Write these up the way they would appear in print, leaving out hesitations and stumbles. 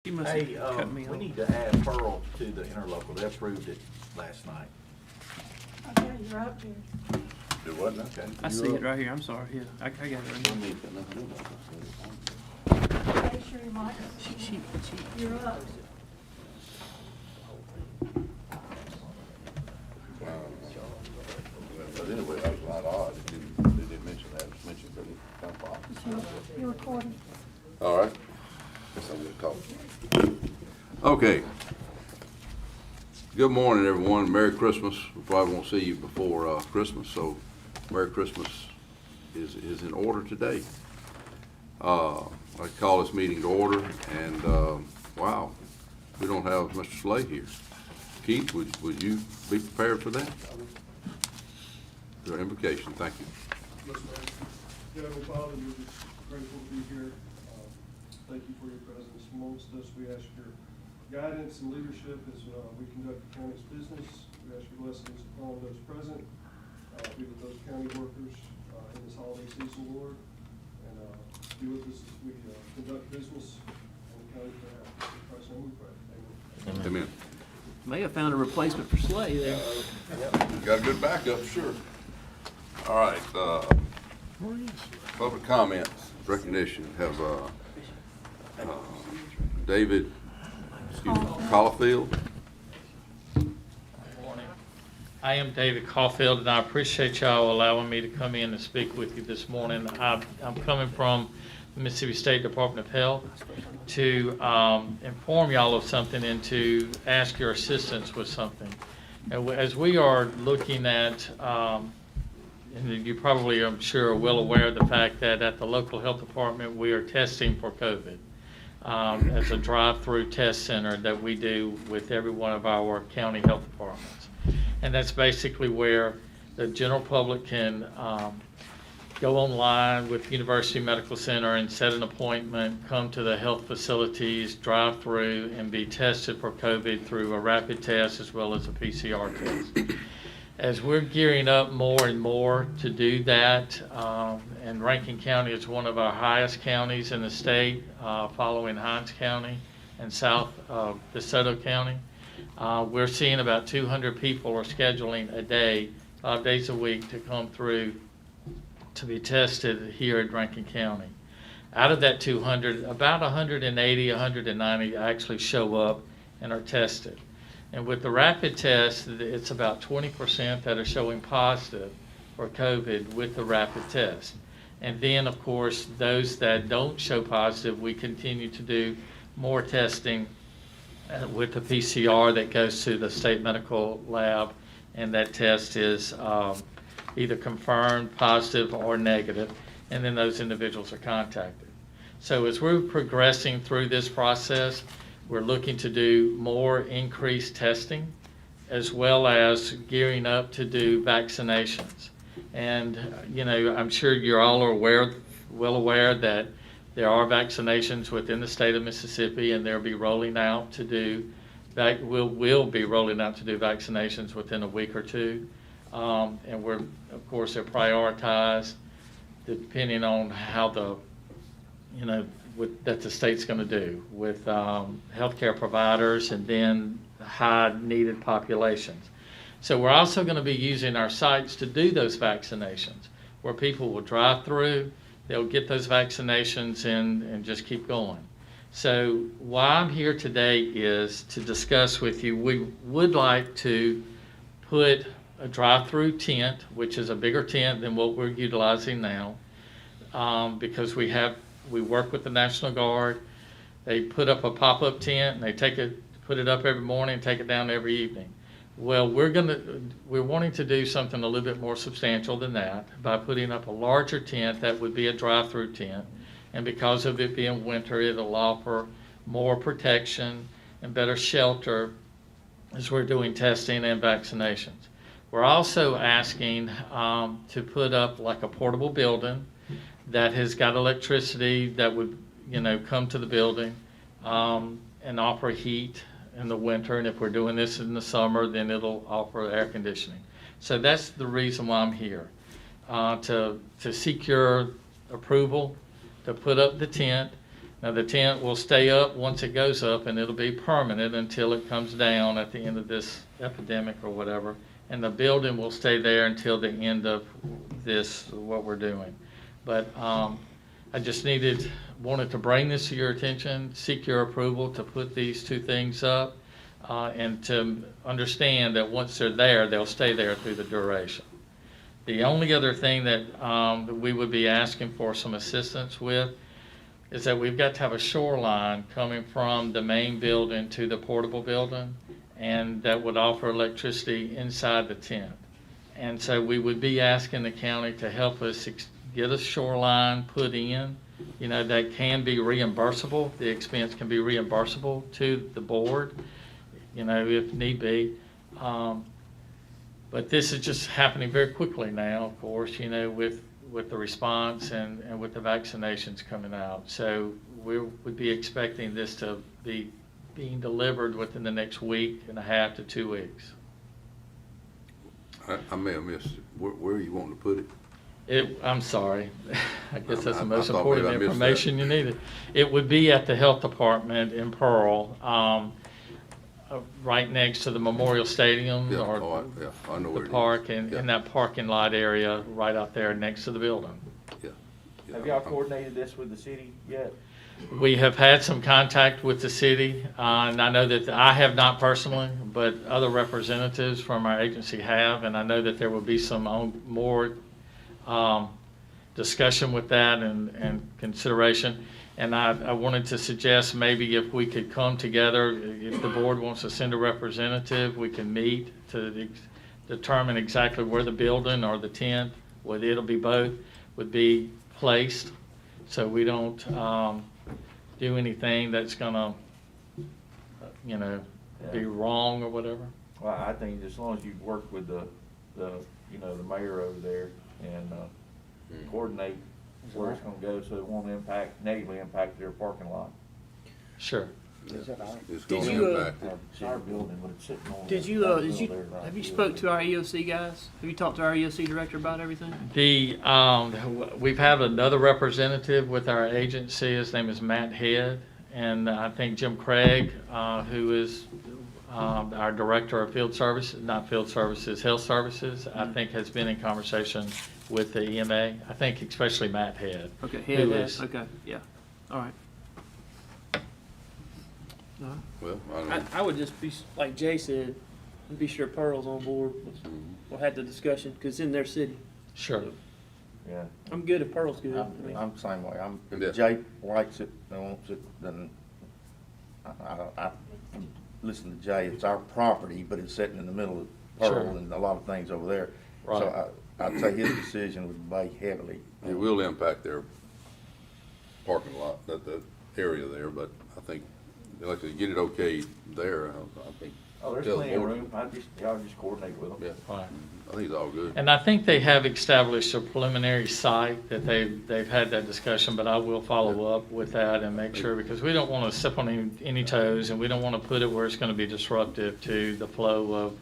You must Hey, have cut me we off. need to add Pearl to the interlocal. They approved it last night. Okay, you're up here. It wasn't, okay. I see it right here. I'm sorry. Yeah, I got it right here. Make sure your mic is, you're up. But anyway, that was a lot odd. They didn't mention that. It was mentioned for the town office. You're recording. All right. Guess I'm gonna talk. Okay. Good morning, everyone. Merry Christmas. We probably won't see you before Christmas, so Merry Christmas is in order today. I call this meeting to order, and wow, we don't have Mr. Slay here. Keith, would you be prepared for that? Your invocation, thank you. Yes, ma'am. Heavenly Father, we're just grateful to be here. Thank you for your presence amongst us. We ask your guidance and leadership as we conduct the county's business. We ask your blessings upon those present, be with those county workers in this holiday season, Lord, and be with us as we conduct business on the county behalf. In Christ's name we pray. Amen. Amen. May have found a replacement for Slay there. Got a good backup, sure. All right, public comments, recognition, have David, Caulfield. I am David Caulfield, and I appreciate y'all allowing me to come in and speak with you this morning. I'm coming from the Mississippi State Department of Health to inform y'all of something and to ask your assistance with something. And as we are looking at, and you probably, I'm sure, are well aware of the fact that at the local health department, we are testing for COVID as a drive-through test center that we do with every one of our county health departments. And that's basically where the general public can go online with University Medical Center and set an appointment, come to the health facilities, drive through, and be tested for COVID through a rapid test as well as a PCR test. As we're gearing up more and more to do that, and Rankin County is one of our highest counties in the state, following Hinds County and south of DeSoto County, we're seeing about 200 people are scheduling a day, 5 days a week, to come through to be tested here at Rankin County. Out of that 200, about 180, 190 actually show up and are tested. And with the rapid test, it's about 20% that are showing positive for COVID with the rapid test. And then, of course, those that don't show positive, we continue to do more testing with the PCR that goes to the state medical lab, and that test is either confirmed positive or negative, and then those individuals are contacted. So as we're progressing through this process, we're looking to do more increased testing, as well as gearing up to do vaccinations. And, you know, I'm sure you're all well aware that there are vaccinations within the state of Mississippi, and they'll be rolling out to do, we'll be rolling out to do vaccinations within a week or two. And we're, of course, they're prioritized depending on how the, you know, that the state's going to do with healthcare providers and then high needed populations. So we're also going to be using our sites to do those vaccinations, where people will drive through, they'll get those vaccinations and just keep going. So why I'm here today is to discuss with you, we would like to put a drive-through tent, which is a bigger tent than what we're utilizing now, because we work with the National Guard. They put up a pop-up tent and they put it up every morning and take it down every evening. Well, we're wanting to do something a little bit more substantial than that by putting up a larger tent that would be a drive-through tent. And because of it being winter, it'll offer more protection and better shelter as we're doing testing and vaccinations. We're also asking to put up like a portable building that has got electricity that would, you know, come to the building and offer heat in the winter. And if we're doing this in the summer, then it'll offer air conditioning. So that's the reason why I'm here, to seek your approval to put up the tent Now, the tent will stay up once it goes up, and it'll be permanent until it comes down at the end of this epidemic or whatever. And the building will stay there until the end of this, what we're doing. But I just wanted to bring this to your attention, seek your approval to put these two things up, and to understand that once they're there, they'll stay there through the duration. The only other thing that we would be asking for some assistance with is that we've got to have a shoreline coming from the main building to the portable building, and that would offer electricity inside the tent. And so we would be asking the county to help us get a shoreline put in, that can be reimbursable. The expense can be reimbursable to the board, if need be. But this is just happening very quickly now, of course, with the response and with the vaccinations coming out. So we would be expecting this to be being delivered within the next week and a half to 2 weeks. I may have missed it. Where are you wanting to put it? I'm sorry. I guess that's the I most thought important maybe I missed information that. you needed. It would be at the health department in Pearl, right next to the Memorial Stadium Yeah, or I know where the it is. park, and Yeah. in that parking lot area right out there next to the building. Yeah. Have y'all coordinated this with the city yet? We have had some contact with the city, and I know that I have not personally, but other representatives from our agency have, and I know that there will be some more discussion with that and consideration. And I wanted to suggest maybe if we could come together, if the board wants to send a representative, we can meet to determine exactly where the building or the tent, whether it'll be both, would be placed, so we don't do anything that's gonna, be wrong or whatever. Well, I think as long as you work with the mayor over there and coordinate where it's gonna go so it won't negatively impact their parking lot. Sure. It's Did gonna you, impact it. It's our building, but it's sitting on. Did you, have you spoke to our EOC guys? Have you talked to our EOC director about everything? We've had another representative with our agency. His name is Matt Head, and I think Jim Craig, who is our director of health services, I think has been in conversation with the EMA. I think especially Matt Head. Okay, Who Head, is- okay, yeah, all right. All right. Well, I don't know. I would just be, like Jay said, be sure Pearl's on board, or had the discussion, cause it's in their city. Sure. Yeah. I'm good if Pearl's good. I mean, I'm the same way. Yeah. If Jay likes it and wants it, then I listen to Jay. It's our property, but it's sitting in the middle of Sure. Pearl and a lot of things over there. Right. So I'd say his decision would weigh heavily. It will impact their parking lot, the area there, but I think, like, to get it okay there, I think. Oh, there's tell the plenty of board. room. Y'all just coordinate with them. Yeah, Right. I think it's all good. And I think they have established a preliminary site that they've had that discussion, but I will follow up with that and make sure, because we don't want to step on any toes, and we don't want to put it where it's going to be disruptive to the flow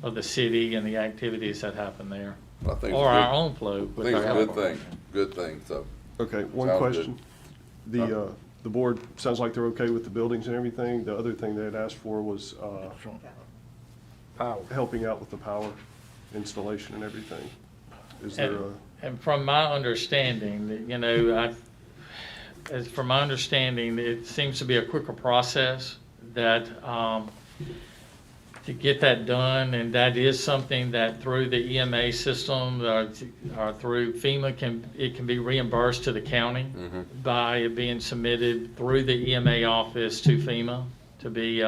of the city and the activities that happen there, I think it's or our good. own flow. I with think it's our a good health thing, good thing, so. Okay, one Sounds question. good. The board, sounds like they're okay with the buildings and everything. The other thing they had asked for was, helping out with the power installation and everything. Is there a? And from my understanding, from my understanding, it seems to be a quicker process that, to get that done, and that is something that through the EMA system or through FEMA it can be reimbursed to the county by it being submitted through the EMA office to FEMA to be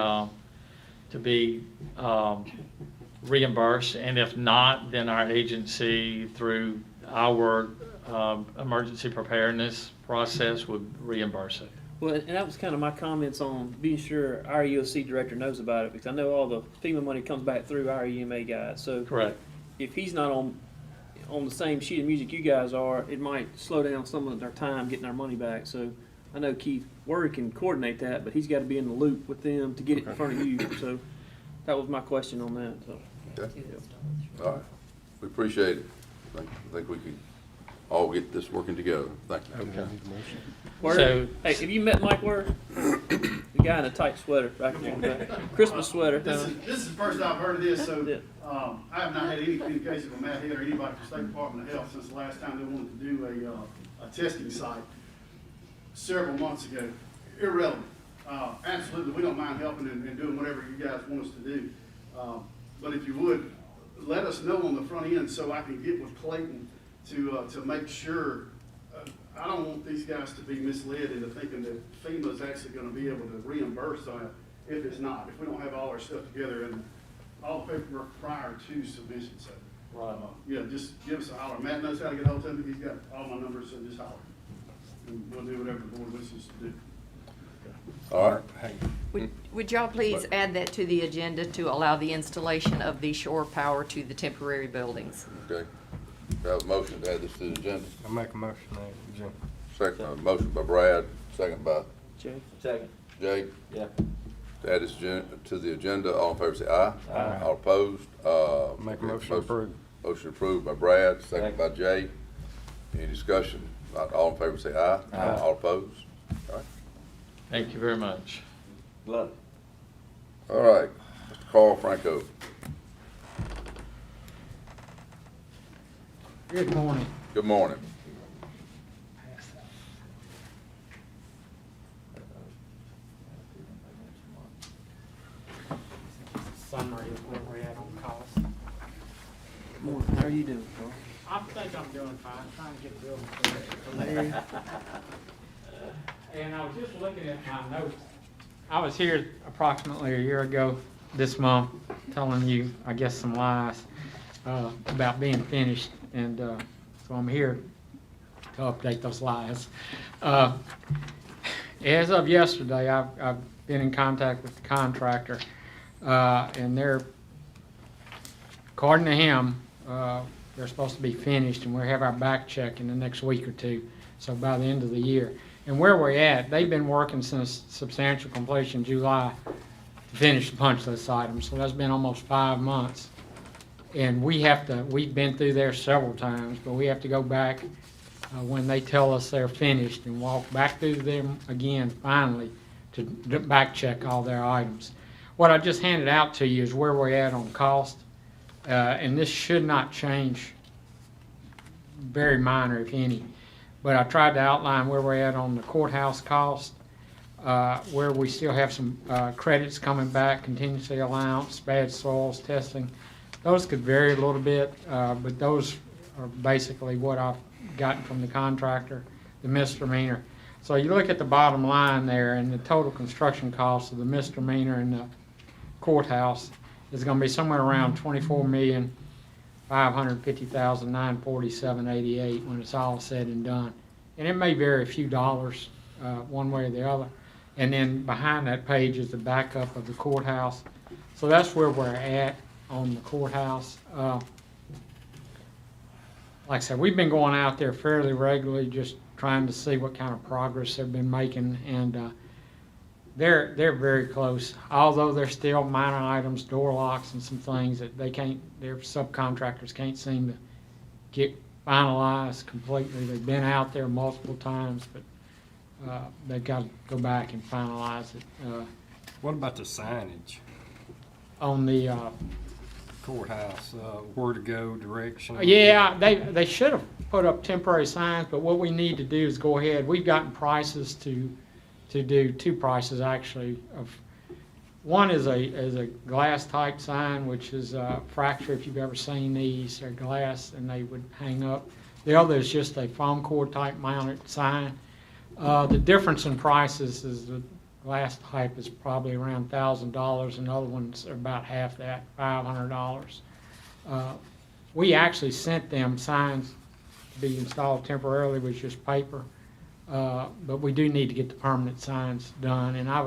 reimbursed, and if not, then our agency through our emergency preparedness process would reimburse it. Well, and that was kind of my comments on being sure our EOC director knows about it, because I know all the FEMA money comes back through our EMA guys. So Correct. if he's not on the same sheet of music you guys are, it might slow down some of their time getting our money back. So I know Keith Worry can coordinate that, but he's got to be in the loop with them to get it in front of you. So that was my question on that. So. Okay. All right, we appreciate it. I think we can all get this working together. Thank you. Word. So- Hey, have you met Mike Word? The guy in a tight sweater back in the back. Christmas sweater. This is the first I've heard of this, so, Yeah. I have not had any communication with Matt Head or anybody from State Department of Health since the last time they wanted to do a testing site several months ago. Irrelevant. Absolutely, we don't mind helping and doing whatever you guys want us to do. But if you would, let us know on the front end so I can get with Clayton to make sure. I don't want these guys to be misled into thinking that FEMA's actually gonna be able to reimburse on it if it's not, if we don't have all our stuff together and all the paperwork prior to submission, so. Right. Yeah, just give us a holler. Matt knows how to get hold of me, he's got all my numbers, so just holler. And we'll do whatever the board wishes to do. All right. Would y'all please add that to the agenda to allow the installation of the shore power to the temporary buildings? Okay. We have a motion to add this to the agenda. I make a motion, Jim. Second, motion by Brad, second by Jay. Second, Jay. yeah. To add this to the agenda, all in favor say aye. Aye. All opposed, Make a motion to approve. Motion approved by Brad, second by Jay. Any discussion? Not all in favor say aye. Aye. All opposed? All right. Thank you very much. Love it. All right, Mr. Carl Franco. Good morning. Good morning. Summary of where we're at on cost. Morning. How are you doing, Carl? I think I'm doing fine, trying to get the building clear. And I was just looking at my notes. I was here approximately a year ago this month, telling you, I guess, some lies about being finished, and so I'm here to update those lies. As of yesterday, I've been in contact with the contractor, and they're, according to him, they're supposed to be finished, and we'll have our back check in the next week or two, so by the end of the year. And where we're at, they've been working since substantial completion July to finish the punch list items, so that's been almost 5 months. And we've been through there several times, but we have to go back when they tell us they're finished and walk back through them again finally to back check all their items. What I just handed out to you is where we're at on cost, and this should not change, very minor if any. But I tried to outline where we're at on the courthouse cost, where we still have some credits coming back, contingency allowance, bad soils testing. Those could vary a little bit, but those are basically what I've gotten from the contractor, the misdemeanor. So you look at the bottom line there, and the total construction cost of the misdemeanor and the courthouse is going to be somewhere around $24,550,947.88 when it's all said and done. And it may vary a few dollars one way or the other. And then behind that page is the backup of the courthouse. So that's where we're at on the courthouse. Like I said, we've been going out there fairly regularly, just trying to see what kind of progress they've been making, and they're very close. Although there's still minor items, door locks and some things that their subcontractors can't seem to get finalized completely. They've been out there multiple times, but they've got to go back and finalize it. What about the signage? On the Courthouse, where to go, direction? yeah, they should have put up temporary signs, but what we need to do is go ahead. We've gotten prices to do two prices actually. One is a glass type sign, which is a fracture. If you've ever seen these, they're glass and they would hang up. The other is just a foam core type mounted sign. The difference in prices is the glass type is probably around $1,000, and the other ones are about half that, $500. We actually sent them signs to be installed temporarily with just paper, but we do need to get the permanent signs done, and I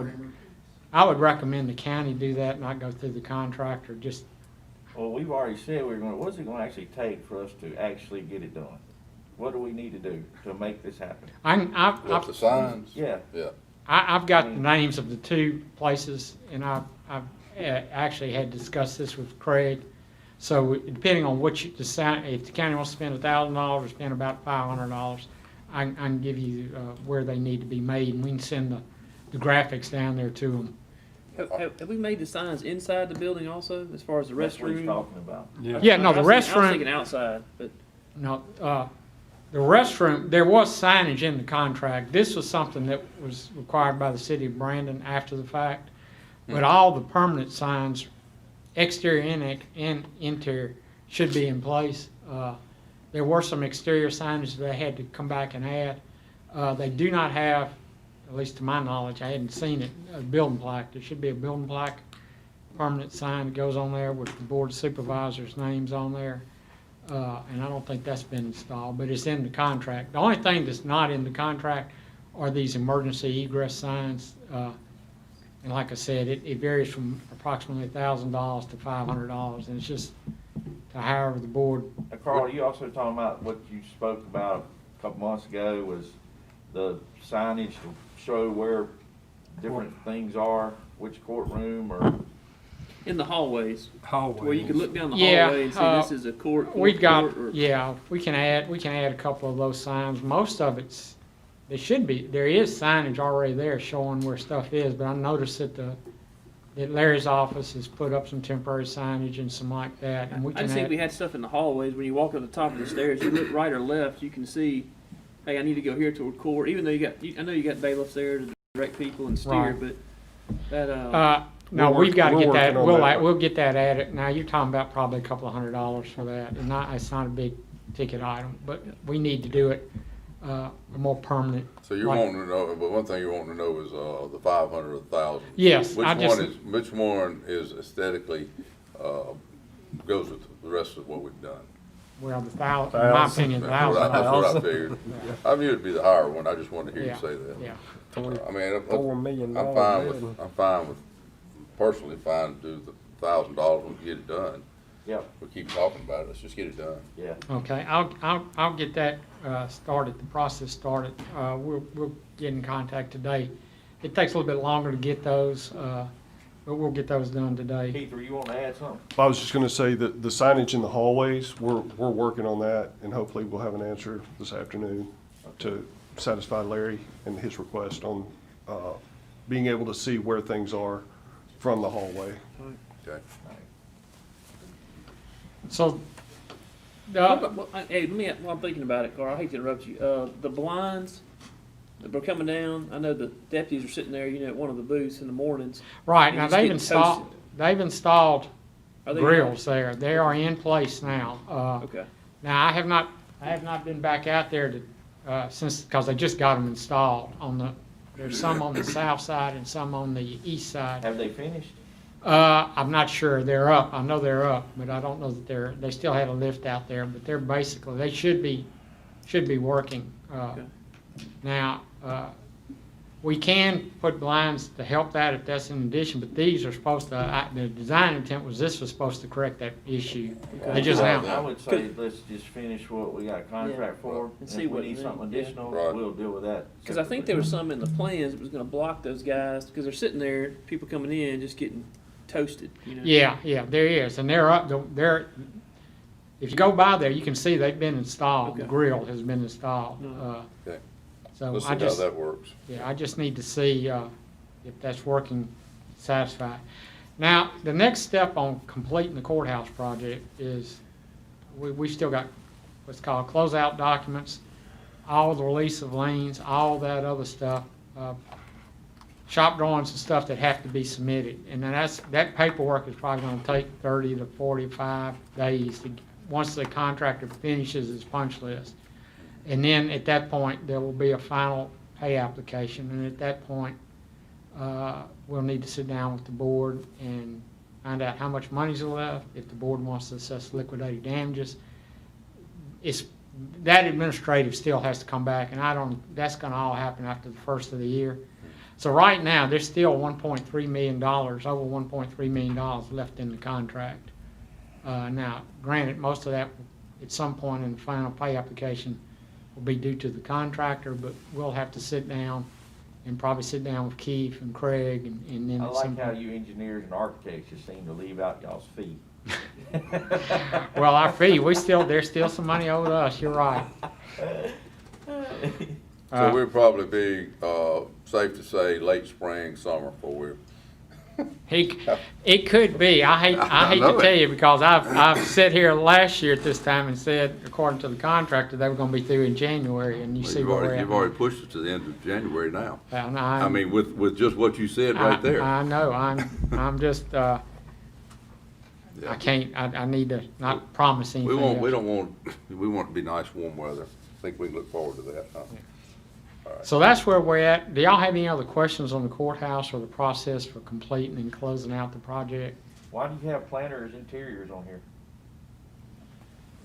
would recommend the county do that, not go through the contractor. Just Well, we've already said what's it gonna actually take for us to actually get it done? What do we need to do to make this happen? With the signs? Yeah. Yeah. I've got the names of the two places, and I've actually had discussed this with Craig. So depending on which, if the county wants to spend $1,000 or spend about $500, I can give you where they need to be made, and we can send the graphics down there to them. Have we made the signs inside the building also, as far as the That's what he's restroom? talking about. Yeah, no, the I was restroom, thinking outside, but no, the restroom, there was signage in the contract. This was something that was required by the city of Brandon after the fact. But all the permanent signs, exterior and interior, should be in place. There were some exterior signage that they had to come back and add. They do not have, at least to my knowledge, I hadn't seen it, a building plaque. There should be a building plaque, permanent sign that goes on there with the Board of Supervisors' names on there. And I don't think that's been installed, but it's in the contract. The only thing that's not in the contract are these emergency egress signs. And like I said, it varies from approximately $1,000 to $500, and it's just to however the board. Carl, you also talking about what you spoke about a couple months ago was the signage to show where different things are, which courtroom or. in the hallways, Hallways. where you can look down the Yeah, hallway and see this is a court. We've got, court, or- yeah, we can add a couple of those signs. Most of it's, there is signage already there showing where stuff is, but I noticed that Larry's office has put up some temporary signage and some like that, and we I can just think we add, had stuff in the hallways. When you walk up the top of the stairs, you look right or left, you can see, hey, I need to go here toward court. Even though I know you got bailiffs there to direct people and steer, Right. but that no, We're we've got to work- get we're that, working on that. we'll get that added. Now, you're talking about probably a couple of $100 for that, and it's not a big ticket item, but we need to do it, a more permanent. So you're like- wanting to know, but one thing you're wanting to know is, the 500 or the 1,000. Yes, Which I just. which one is aesthetically, goes with the rest of what we've done? Well, in my opinion, That's what $1,000. I figured. I knew it'd be the higher one, I just wanted to hear Yeah, you say that. yeah. I mean, $4 million I'm fine with, personally fine to do the $1,000 when we get it done. Yep, We keep talking about it, let's just get it done. yeah. Okay, I'll get that started, the process started. We'll get in contact today. It takes a little bit longer to get those, but we'll get those done today. Keith, you want to add something? I was just gonna say that the signage in the hallways, we're working on that, and hopefully we'll have an answer this afternoon to satisfy Larry and his request on, being able to see where things are from the hallway. Okay. So, hey, while I'm thinking about it, Carl, I hate to interrupt you. The blinds that were coming down, I know the deputies are sitting there, at one of the booths in the mornings. right, And now it's getting they've installed Are they grills there. They are in place now. Okay. Now, I have not been back out there because they just got them installed there's some on the south side and some on the east side. Have they finished? I'm not sure. They're up. I know they're up, but I don't know that they still had a lift out there, but they should be working. Okay. Now, we can put blinds to help that if that's in addition, but these are supposed to, the design intent was this was supposed to correct that issue. They just now. I would say let's just finish what we got a contract for, And and see if we what need they something need, yeah. additional, Right. we'll deal with that. Because I think there was some in the plans that was going to block those guys because they're sitting there, people coming in just getting toasted. Yeah, there is, and they're up, if you go by there, you can see they've been installed. The Okay. grill has been installed. Okay. So Let's see I how just, that works. yeah, I just need to see if that's working satisfied. Now, the next step on completing the courthouse project is we still got what's called closeout documents, all the release of liens, all that other stuff, shop drawings and stuff that have to be submitted. And then that paperwork is probably going to take 30 to 45 days once the contractor finishes his punch list. And then at that point, there will be a final pay application. And at that point, we'll need to sit down with the board and find out how much money's left, if the board wants to assess liquidated damages. That administrative still has to come back, and that's going to all happen after the first of the year. So right now, there's still $1.3 million, over $1.3 million left in the contract. Now, granted, most of that at some point in the final pay application will be due to the contractor, but we'll have to sit down and probably sit down with Keith and Craig and then I at some like how point. you engineers and architects just seem to leave out y'all's fee. Well, our fee, there's still some money owed us, you're right. So we'll probably be, safe to say, late spring, summer before we're. It could be. I hate know to it. tell you because I've sat here last year at this time and said, according to the contractor, they were gonna be through in January, and you Well, see where we're at. You've already pushed it to the end of January now. And I mean, with just what you said right there. I know, I'm just, I can't, I need to not promise anything. We else. we want it to be nice, warm weather. I think we can look forward to that, huh? So that's where we're at. Do y'all have any other questions on the courthouse or the process for completing and closing out the project? Why do you have planters interiors on here?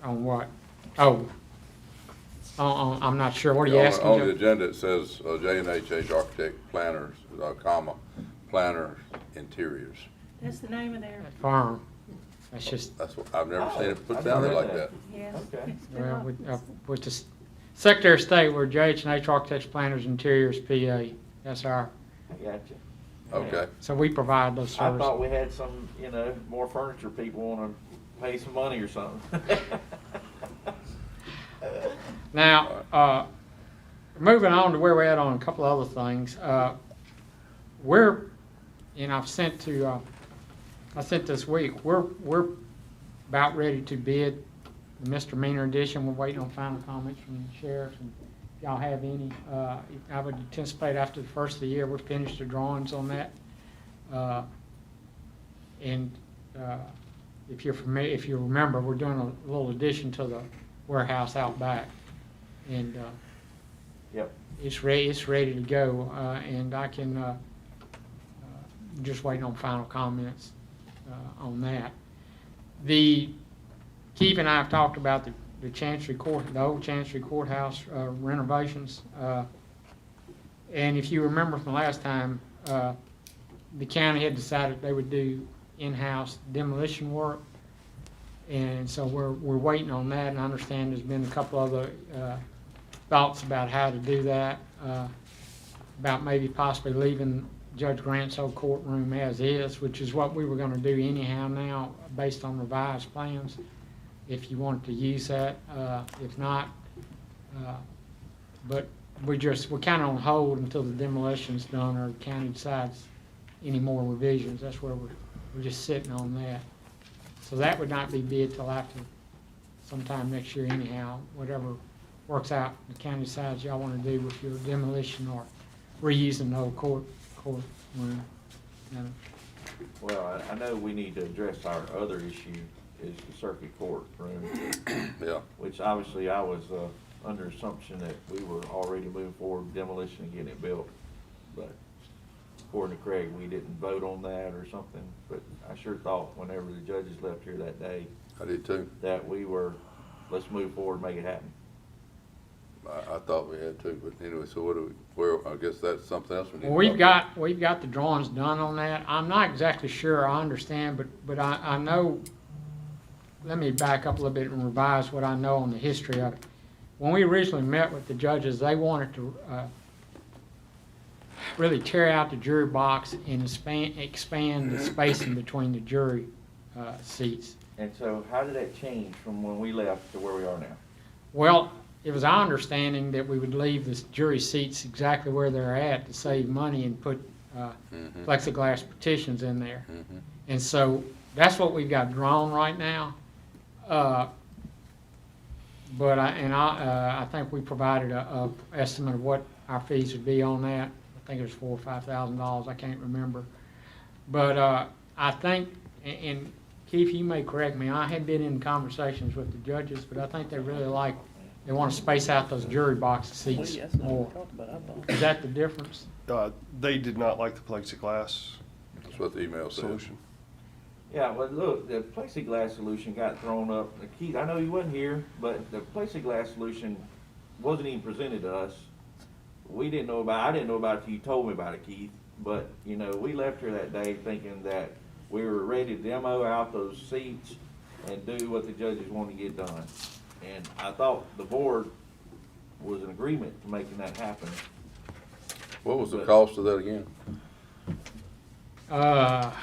On what? Oh, I'm not sure. What are you asking, On the Joe? agenda, it says, J&H Architect Planners, comma, Planners Interiors. That's the name of their, Firm. That's just, That's what, I've never seen it put I've down there never like read that. yes. Okay. It's been well, on- with the Secretary of State, we're J&H Architects, Planners, Interiors, PA. That's our, I got you. Okay. so we provide those I services. thought we had some, more furniture people wanna pay some money or something. Now, moving on to where we're at on a couple of other things, I've sent this week, we're about ready to bid the misdemeanor edition. We're waiting on final comments from the sheriff, and if y'all have any, I would anticipate after the first of the year, we'll finish the drawings on that. If you remember, we're doing a little addition to the warehouse out back. And Yep. it's ready to go, and I can just waiting on final comments on that. Keith and I have talked about the Chancery Court, the old Chancery Courthouse renovations, and if you remember from last time, the county had decided they would do in-house demolition work, and so we're waiting on that. And I understand there's been a couple other thoughts about how to do that, about maybe possibly leaving Judge Grant's old courtroom as is, which is what we were gonna do anyhow now, based on revised plans, if you wanted to use that, if not, but we're kinda on hold until the demolition's done or the county decides any more revisions. That's where we're just sitting on that. So that would not be bid till after sometime next year anyhow, whatever works out, the county decides y'all wanna do with your demolition or reusing the old courtroom. Well, I know we need to address our other issue, is the circuit court room, Yeah. which obviously I was, under assumption that we were already moving forward with demolition and getting it built. But according to Craig, we didn't vote on that or something, but I sure thought whenever the judges left here that day, I did too. that we were, let's move forward and make it happen. I thought we had to, but anyway, so I guess that's something else we need to Well, talk about. we've got the drawings done on that. I'm not exactly sure I understand, but I know, let me back up a little bit and revise what I know on the history of it. When we originally met with the judges, they wanted to really tear out the jury box and expand the spacing between the jury seats. And so how did that change from when we left to where we are now? Well, it was our understanding that we would leave the jury seats exactly where they're at to save money and put plexiglass partitions in there. And so that's what we've got drawn right now. But I think we provided a estimate of what our fees would be on that. I think it was $4,000 or $5,000. I can't remember. But I think, and Keith, you may correct me. I had been in conversations with the judges, but I think they really they want to space out those jury box seats Well, yeah, that's not what more. we talked about, I thought. Is that the difference? They did not like the plexiglass That's what the email said. solution. Yeah, well, look, the plexiglass solution got thrown up. Keith, I know you wasn't here, but the plexiglass solution wasn't even presented to us. I didn't know about it till you told me about it, Keith. But, we left here that day thinking that we were ready to demo out those seats and do what the judges wanted to get done. And I thought the board was in agreement to making that happen. What was the cost of that again? I'd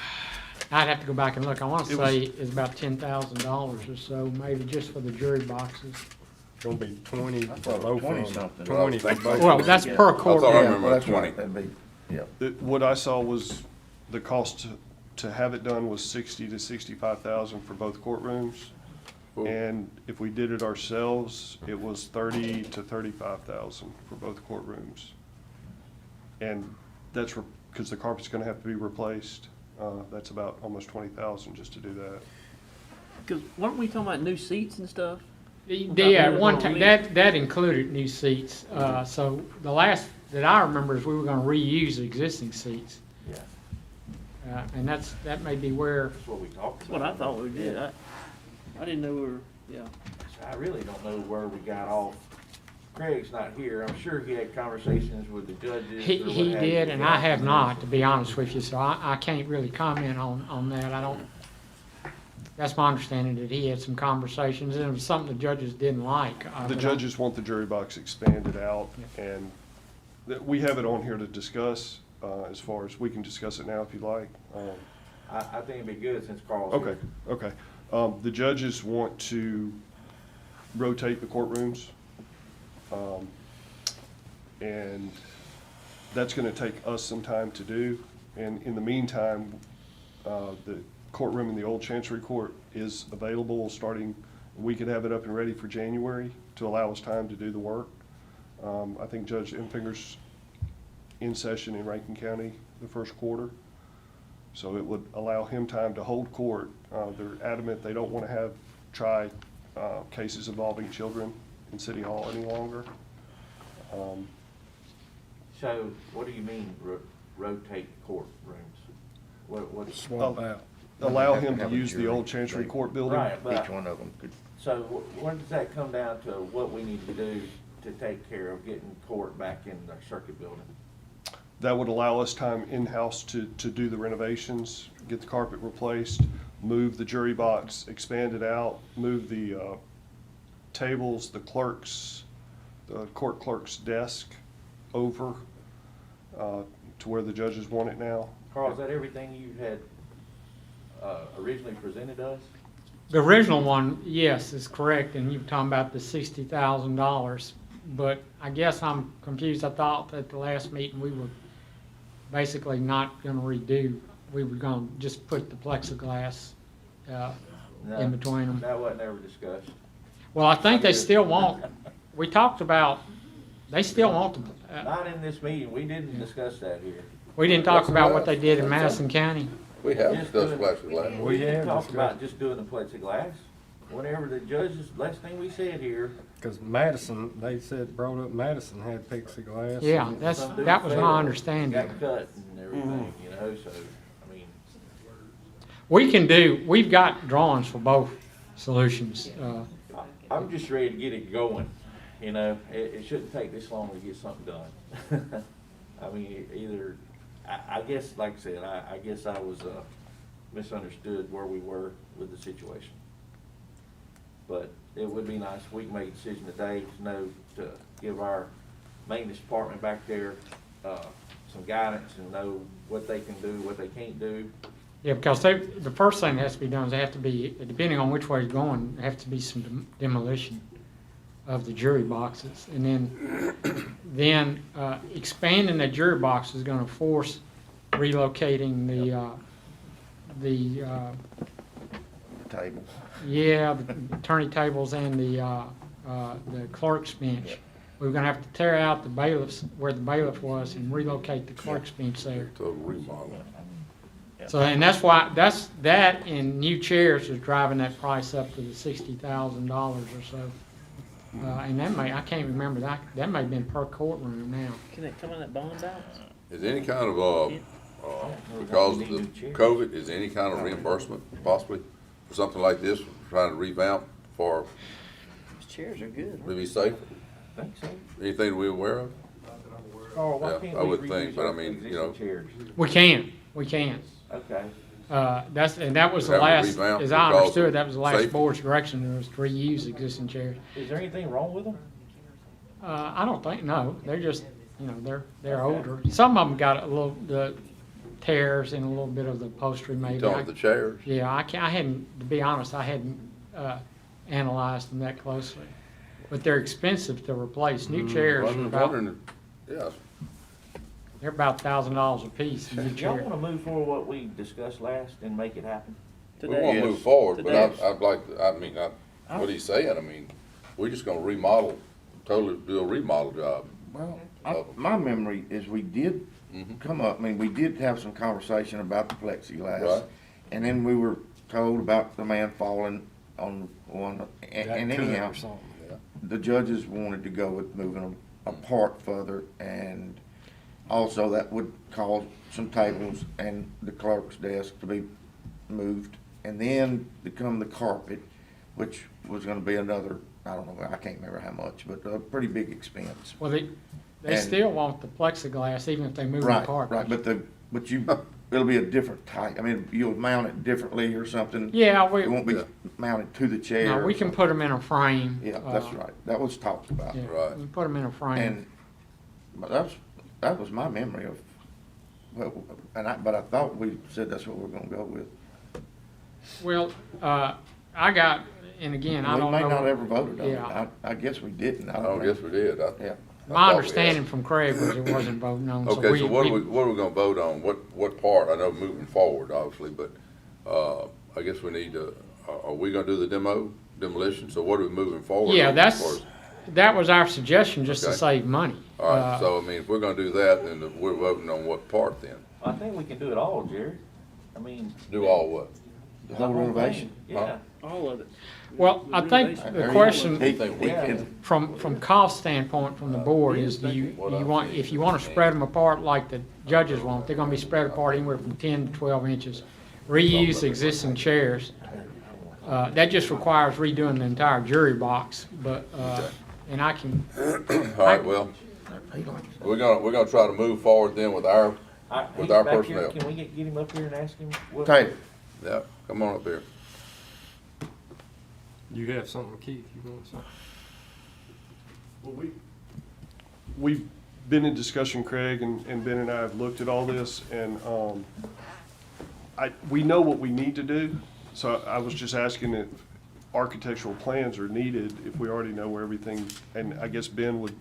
have to go back and look. I want to It was- say it's about $10,000 or so, maybe just for the jury boxes. Gonna be 20 for thought both 20 of them. something. 20 for both. Well, that's per I thought I courtroom. remember Well, that's 20. right, that'd be, yeah. What I saw was the cost to have it done was 60 to 65,000 for both courtrooms. Cool. And if we did it ourselves, it was 30 to 35,000 for both courtrooms. And that's because the carpet's gonna have to be replaced. That's about almost 20,000 just to do that. Cause weren't we talking about new seats and stuff? Yeah, at one time, that included new seats. So the last that I remember is we were gonna reuse the existing seats. Yeah, And that may be where, that's what we talked That's about. what I thought we did. I didn't know we were, yeah. I really don't know where we got off. Craig's not here. I'm sure he had conversations with the judges. he or what he have you. did, and I have not, to be honest with you, so I can't really comment on that. I don't, that's my understanding that he had some conversations, and it was something the judges didn't like. The but I- judges want the jury box expanded out, and we have it on here to discuss, as far as, we can discuss it now if you like. I think it'd be good since Carl's Okay, here. okay. The judges want to rotate the courtrooms. And that's gonna take us some time to do. And in the meantime, the courtroom in the old Chancery Court is available starting, we could have it up and ready for January to allow us time to do the work. I think Judge Enfinger's in session in Rankin County the first quarter. So it would allow him time to hold court. They're adamant they don't want to have cases involving children in City Hall any longer. So what do you mean rotate courtrooms? What's, Swap out. Allow him to Have a use the jury. old Chancery Court building. right, but, Each one of them could, so when does that come down to what we need to do to take care of getting court back in our circuit building? That would allow us time in-house to do the renovations, get the carpet replaced, move the jury box, expand it out, move the tables, the court clerk's desk over to where the judges want it now. Carl, is that everything you had originally presented us? The original one, yes, is correct, and you're talking about the $60,000. But I guess I'm confused. I thought at the last meeting we were basically not gonna redo. We were gonna just put the plexiglass in between them. That wasn't ever discussed. Well, I think they still want, we talked about, they still want the, Not in this meeting, we didn't discuss that here. we didn't talk about what they did in Madison County. We have Just discussed doing- plexiglass. We didn't have talk discussed. about just doing the plexiglass. Whenever the judges, last thing we said here. Cause Madison, they said, brought up Madison had plexiglass. Yeah, and- that was Some my dude understanding. got cut and everything, you know, so, I mean, We've got drawings for both solutions. I'm just ready to get it going, you know, it shouldn't take this long to get something done. I mean, either, I guess, like I said, I guess I was, misunderstood where we were with the situation. But it would be nice if we can make a decision today to know, to give our maintenance department back there, some guidance and know what they can do, what they can't do. Yeah, because the first thing that has to be done is they have to be, depending on which way it's going, there have to be some demolition of the jury boxes. And then expanding the jury box is gonna force relocating the tables. yeah, the attorney tables and the clerk's bench. We're gonna have to tear out the bailiffs, where the bailiff was, and relocate the clerk's bench there. Total remodel. So, and that's why, that and new chairs is driving that price up to the $60,000 or so. And I can't remember, that may have been per courtroom now. Can that come on that bond balance? Is any kind of, because of the COVID, is any kind of reimbursement possibly for something like this, trying to revamp for, These chairs are good. to be safe? I think so. Anything we're aware of? Carl, why Yeah, can't I we would reuse think, but I our mean, you existing know. chairs? We can. Okay. That was the Have to last, revamp as I because understood, of that was the last safety. board's direction, was to reuse existing chairs. Is there anything wrong with them? I don't think, no, they're just, you know, they're older. Some of them got a little, the tears and a little bit of the upholstery maybe. You talking about the chairs? Yeah, I hadn't, to be honest, I hadn't analyzed them that closely. But they're expensive to replace. New chairs are about, Yeah, they're about $1,000 a piece, a new Y'all chair. wanna move forward what we discussed last and make it happen? we Today. wanna move forward, but Today. I'd like, what he's saying, I mean, we're just gonna remodel, totally do a remodel job. Well, my memory is we did come up, I mean, we did have some conversation about the plexiglass. Right. And then we were told about the man falling on one, and That could anyhow, or something. the judges wanted to go with moving them apart further, and also that would cause some tables and the clerk's desk to be moved. And then to come the carpet, which was gonna be another, I don't know, I can't remember how much, but a pretty big expense. Well, they And- still want the plexiglass even if they move the Right, carpet. right, but it'll be a different type, I mean, you'll mount it differently or something. Yeah, It won't be Yeah. mounted to the chair. no, or we can something. put them in a frame. Yeah, that's right, that was talked about. Yeah, Right. we can put them in a frame. And, but that was my memory of, well, but I thought we said that's what we're gonna go with. Well, I got, and again, I don't know. We may not ever voted on it, Yeah. I guess we didn't. I don't guess we did. Yeah. My understanding from Craig was it wasn't voting on. Okay, so what are we gonna vote on? What part? I know moving forward, obviously, but, I guess we need to, are we gonna do the demolition? So what are we moving forward? Yeah, on as far as- that was our suggestion, just to Okay. save money. All right, so I mean, if we're gonna do that, then we're voting on what part then? I think we can do it all, Jerry. I mean. Do all what? The whole renovation. Yeah. All of it. Well, I think the question He- think we Yeah. can- from cost standpoint from the board is, do you want, if you want to spread them apart like the judges want, they're gonna be spread apart anywhere from 10 to 12 inches. Reuse existing chairs. That just requires redoing the entire jury box, but, and I can, All right, well, we're gonna try to move forward then with our, He's our back here. personnel. Can we get him up here and ask him? what- Taylor, Yeah, come on up here. You have something, Keith, you want something? Well, we've been in discussion, Craig, and Ben and I have looked at all this, and we know what we need to do, so I was just asking if architectural plans are needed, if we already know where everything, and I guess Ben would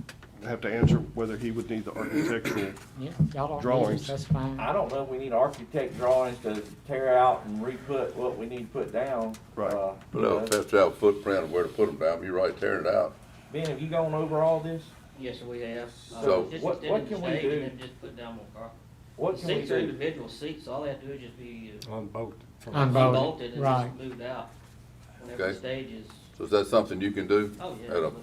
have to answer whether he would need the architectural. yeah, y'all don't need Drawings. this, that's fine. I don't know if we need architect drawings to tear out and re-put what we need to put down. Right. But I'll have to have a footprint of where to put them down. You're right, tearing it out. Ben, have you gone over all this? Yes, sir, we have. So- Just What extended can the we stage do? and then just put down more carpet. What can we Seats are do? individual seats, all they have to do is just be Unbolted. Unbolted, unbolted and right. just moved out. Whenever Okay. the stage is, So is that something you can do? oh, yeah, At a, absolutely.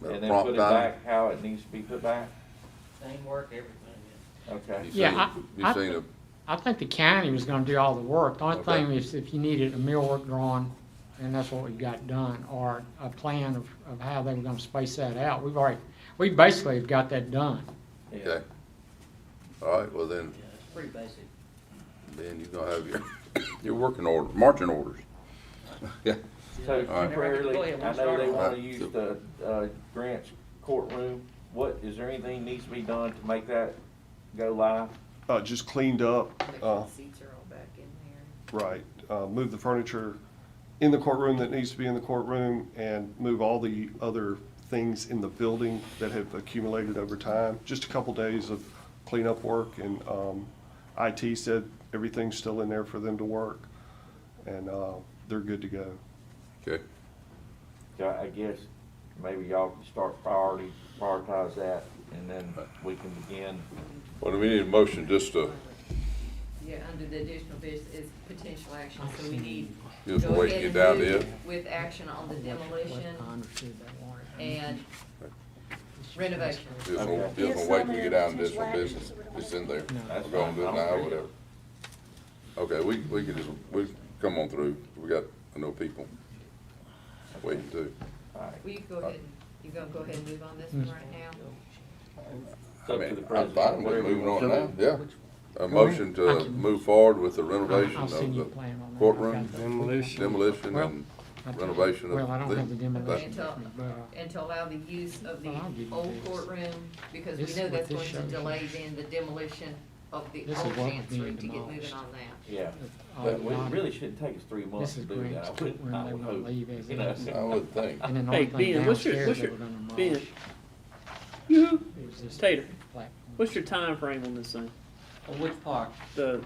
at a And then prompt put it time? back how it needs to be put back? Same work, everything, yeah. Okay. Yeah, You seen a, I think the county was gonna do all the work. The only Okay. thing is if you needed a millwork drawing, and that's what we got done, or a plan of how they were gonna space that out. We basically have got that done. okay. All right, well then, Yeah, it's pretty basic. then you're gonna have your working order, marching orders. Yeah, So All right. temporarily, Go ahead, I we'll know they start. wanna use the, Grant's courtroom. Is there anything needs to be done to make that go live? Just cleaned up, Seats are all back in there. right, move the furniture in the courtroom that needs to be in the courtroom, and move all the other things in the building that have accumulated over time. Just a couple days of cleanup work, and IT said everything's still in there for them to work, and they're good to go. okay. So I guess maybe y'all can start prioritize that, and then we can begin. Well, do we need a motion just to, Yeah, under the additional business is potential action, so we need. just go wait to ahead get down and to move it? With action on the demolition I understood that warrant. and renovation. Just Okay. gonna wait till we get down to additional business. It's in there. That's We're gonna do it fine. now, whatever. Okay, we can just, we come on through. We got, I know people waiting too. All right. Will you go ahead, you gonna go ahead and move on this one right now? It's I up to mean, the I'm president, fine with whatever you moving want on to now, do. yeah. A motion to move forward with the renovation I'll of send you a the plan on that. courtroom, Demolition. demolition Well, and renovation of Well, I don't have the the- demolition, And to, but, and to allow the use of the Well, I'll give you old this. courtroom, because we This is know what that's this going to shows you. delay then the demolition of the This is old what was chancery being to get moving demolished. on that. Yeah, all but we body. really shouldn't take us 3 months This to is do that. Grant's I would, courtroom, I they would wanna hope. leave as You know, is. I would think. And then the Hey, only thing Ben, what's your, downstairs what's they your, were gonna Ben, demolish yoo-hoo, is this Tater, platform. what's your time frame on this thing? On which part? The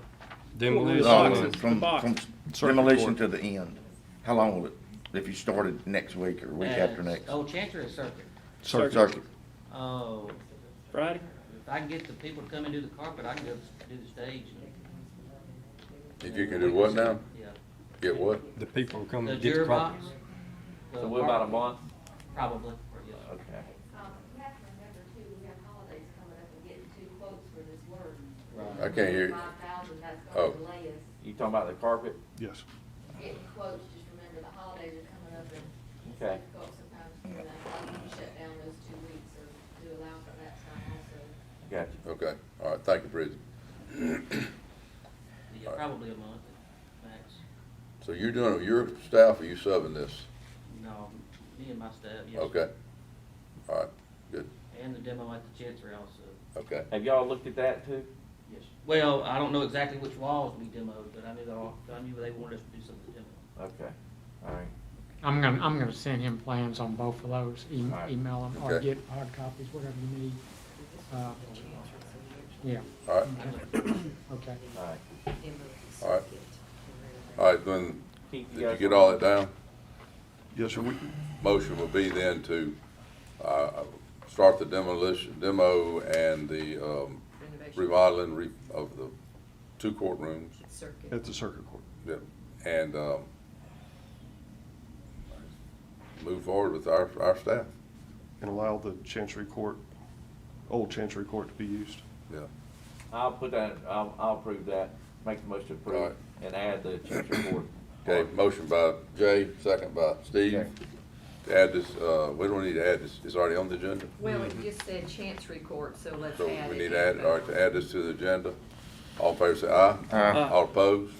Demolition. boxes, the From box. demolition to the end. How long will it, if you started next week or week after next? Oh, Chancery or Circuit? Circuit. Oh, Friday? if I can get the people to come and do the carpet, I can go do the stage. If you can do what now? Yeah. Get what? The people come The and get the juror carpet. box? so what about a month? Probably, yes. Okay. You have to remember too, we have holidays coming up and getting 2 quotes for this work. I can't hear you. 5,000, that's Oh. gonna delay us. You talking about the carpet? Yes. Getting quotes, just remember the holidays are coming up and it's Okay. difficult sometimes for that. Like you can shut down those 2 weeks or do allow for that time also. Gotcha. Okay, all right, thank you, Bridget. Yeah, probably a month, max. So you're doing, your staff, or you subbing this? No, me and my staff, yes. Okay, all right, good, And the demo at the Chancery also, okay. Have y'all looked at that too? yes. Well, I don't know exactly which walls we demoed, but I knew they wanted us to do some of the demo. Okay, all right. I'm gonna send him plans on both of those, All right. email them, or Okay. get hard copies, whatever you need. Yeah, All right, okay. All right. all right, all right, then, Keith, did you guys get want- all that down? Yes, sir. Motion will be then to, start the demo and the, Renovation. remodeling of the 2 courtrooms. Circuit. At the circuit court. Yep, and, move forward with our staff, And allow the Chancery Court, old Chancery Court to be used. yeah. I'll put that, I'll approve that, make the motion to All approve, and add the Chancery Court. Okay, motion by Jay, second by Steve. Okay. To add this, we don't need to add this, it's already on the agenda. Well, it just said Chancery Court, so let's So add it. we need to add, all right, to add this to the agenda. All in favor say aye. Aye. All opposed?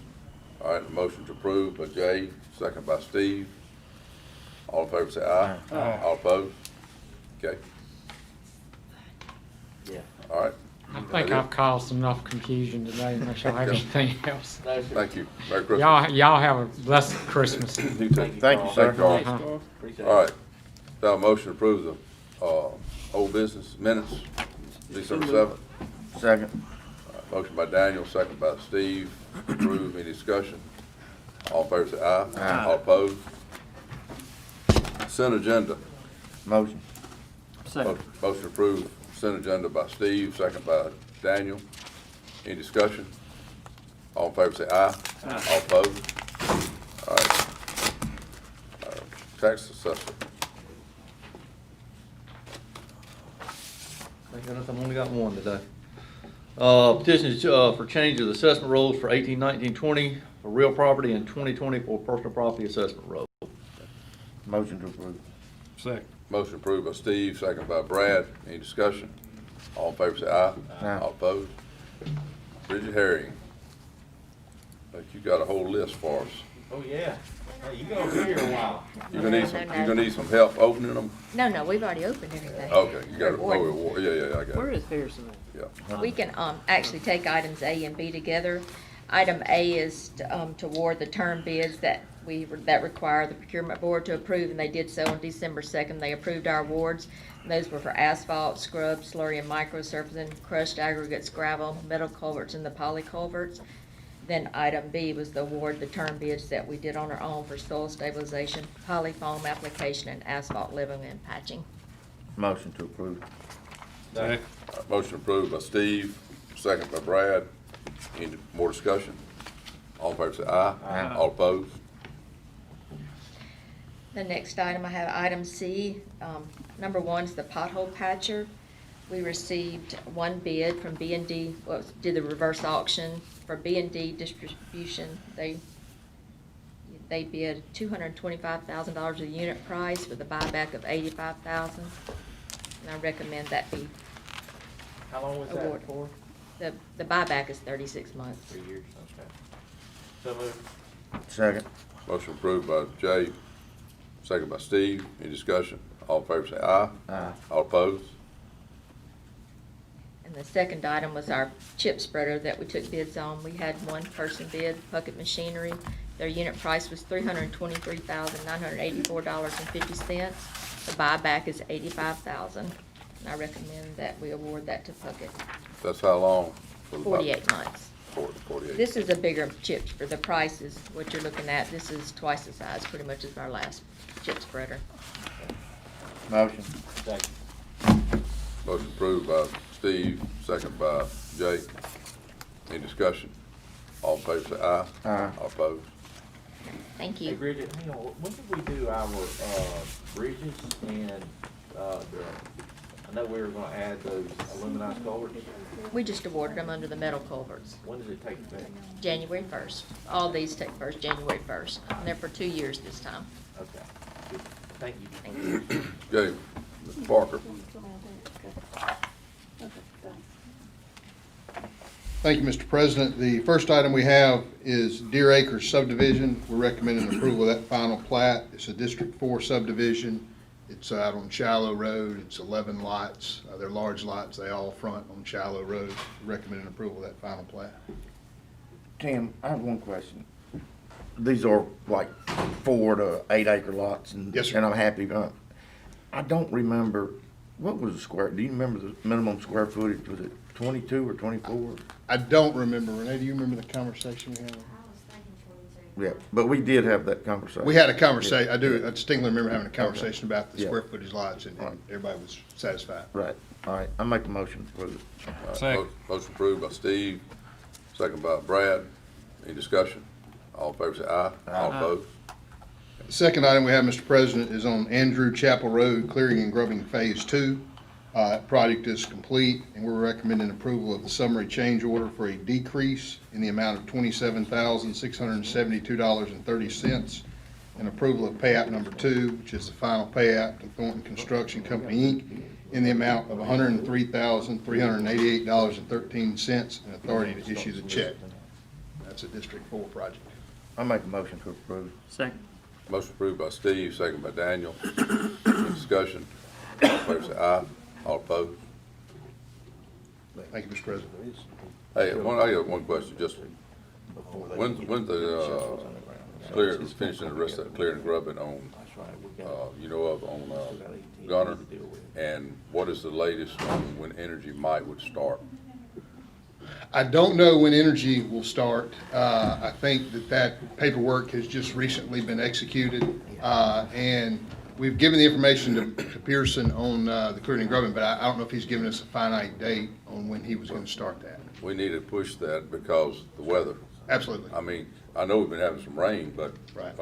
All right, the motion to approve by Jay, second by Steve. All in favor say aye. All opposed? Okay, Yeah. all right. I think I've caused enough confusion today, unless y'all have anything else. No, sir. Thank you. Merry Christmas. Y'all have a blessed Christmas. You too. Thank you, Thank you, Carl. sir. Thank you all. Thanks, Carl. Appreciate it. All right. Now, motion to approve the, old business minutes, December 7th. Second. Motion by Daniel, second by Steve. Approve, any discussion? All in favor say aye. Aye. All opposed? Consent agenda. Motion. Second. Motion approved, consent agenda by Steve, second by Daniel. Any discussion? All in favor say aye. All opposed? All right. Tax assessor. I've only got one today. Petitions for change of the assessment rules for 18, 19, 20 for real property and 2020 for personal property assessment roll. Motion to approve. Second. Motion approved by Steve, second by Brad. Any discussion? All in favor say aye. Aye. All opposed? Bridget Herring. Like you got a whole list for us. Oh, yeah. Hey, you gonna be here a while. You gonna need some help opening them? No, we've already opened everything. Okay, you got it. Reward. Oh, yeah, I got Where it. is Harrison at? Yeah. We can, actually take items A and B together. Item A is to award the term bids that require the procurement board to approve, and they did so on December 2nd. They approved our awards. Those were for asphalt, scrub, slurry and microsurfacing, crushed aggregates, gravel, metal culverts, and the poly culverts. Then item B was the award the term bids that we did on our own for soil stabilization, polyfoam application, and asphalt leveling and patching. Motion to approve. Second. Motion approved by Steve, second by Brad. Any more discussion? All in favor say aye. Aye. All opposed? The next item, I have item C. Number 1 is the pothole patcher. We received one bid from B&D, did the reverse auction for B&D Distribution. They bid $225,000 a unit price with a buyback of $85,000. And I recommend that be How long was that awarded. for? The buyback is 36 months. 3 years, okay. So moved. Second. Motion approved by Jay, second by Steve. Any discussion? All in favor say aye. Aye. All opposed? And the second item was our chip spreader that we took bids on. We had one person bid, Puckett Machinery. Their unit price was $323,984.50. The buyback is $85,000. And I recommend that we award that to Puckett. That's how long? For about 48 months. 48. This is a bigger chip for the price is what you're looking at. This is twice the size, pretty much as our last chip spreader. Motion. Second. Motion approved by Steve, second by Jay. Any discussion? All in favor say aye. Aye. All opposed? Thank Hey, you. Bridget, hang on, when did we do our, bridges and, I know we were gonna add those aluminized culverts. We just awarded them under the metal culverts, When does it take effect? January 1st. All these take first, January 1st. And they're for 2 years this time. Okay, good. Thank you. Thank you. Okay, Mr. Parker. Thank you, Mr. President. The first item we have is Deer Acres subdivision. We're recommending approval of that final plat. It's a District 4 subdivision. It's out on Shallow Road. It's 11 lots. They're large lots. They all front on Shallow Road. Recommending approval of that final plat. Tim, I have one question. These are like 4 to 8 acre lots and. Yes, sir. And I'm happy, I don't remember, what was the square, do you remember the minimum square footage? Was it 22 or 24? I don't remember. Renee, do you remember the conversation we had? Yeah, but we did have that conversation. We had a conversation. I distinctly remember having a conversation about the Yeah. square footage lots and Right. everybody was satisfied. Right, all right, I make the motion to approve it. All right, Second. Motion approved by Steve, second by Brad. Any discussion? All in favor say aye. All opposed? The second item we have, Mr. President, is on Andrew Chapel Road, clearing and grubbing Phase 2. Project is complete, and we're recommending approval of the summary change order for a decrease in the amount of $27,672.30, and approval of payout number 2, which is the final payout to Thornton Construction Company, Inc., in the amount of $103,388.13, and authority to issue the check. That's a District 4 project. I make a motion to approve. Second. Motion approved by Steve, second by Daniel. Any discussion? All in favor say aye. All opposed? Thank you, Mr. President. Hey, I got one question, just, when finishing the rest of that clearing and grubbing on, Gunner? And what is the latest on when Energy would start? I don't know when Energy will start. I think that paperwork has just recently been executed, and we've given the information to Pearson on the clearing and grubbing, but I don't know if he's given us a finite date on when he was going to start that. We need to push that because the weather. Absolutely. I mean, I know we've been having some rain, but Right.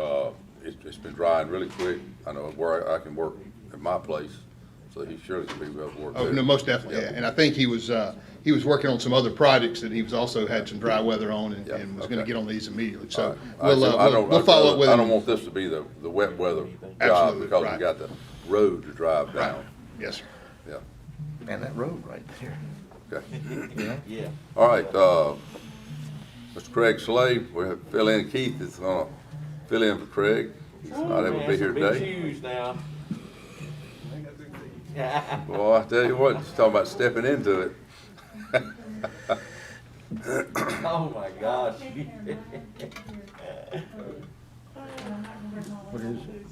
It's been drying really quick. I know where I can work at my place, so he surely can be able to work Oh, there. no, most definitely, yeah. And I think he was working on some other projects that he was also had some dry weather on and was going to okay. get on these immediately. All So right. we'll follow up with I him. don't want this to be the wet weather job Absolutely, because we right. got the road to drive Right. down. Yes, sir. Yeah, And that road right there. okay. Yeah. All right, Mr. Craig Slade, we'll fill in. Keith is gonna fill in for Craig. He's not able to be here Big today. shoes now. Well, I tell you what, he's talking about stepping into it. Oh, my gosh. What is it?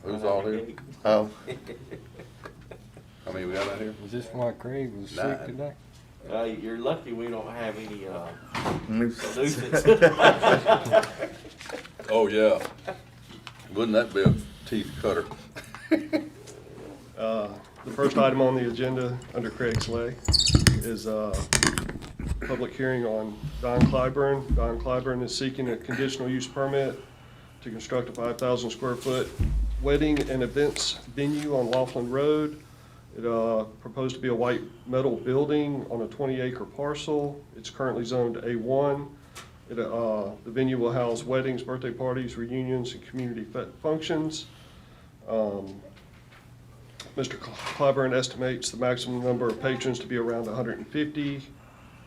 Who's all here? Oh, How many we got out here? Was this why Craig was sick 9. today? You're lucky we don't have any, nuisance. nuisance. Oh, yeah. Wouldn't that be a teeth cutter? The first item on the agenda under Craig Slay is a public hearing on Don Clyburn. Don Clyburn is seeking a conditional use permit to construct a 5,000 square foot wedding and events venue on Laughlin Road. It proposed to be a white metal building on a 20-acre parcel. It's currently zoned A1. The venue will house weddings, birthday parties, reunions, and community functions. Mr. Clyburn estimates the maximum number of patrons to be around 150.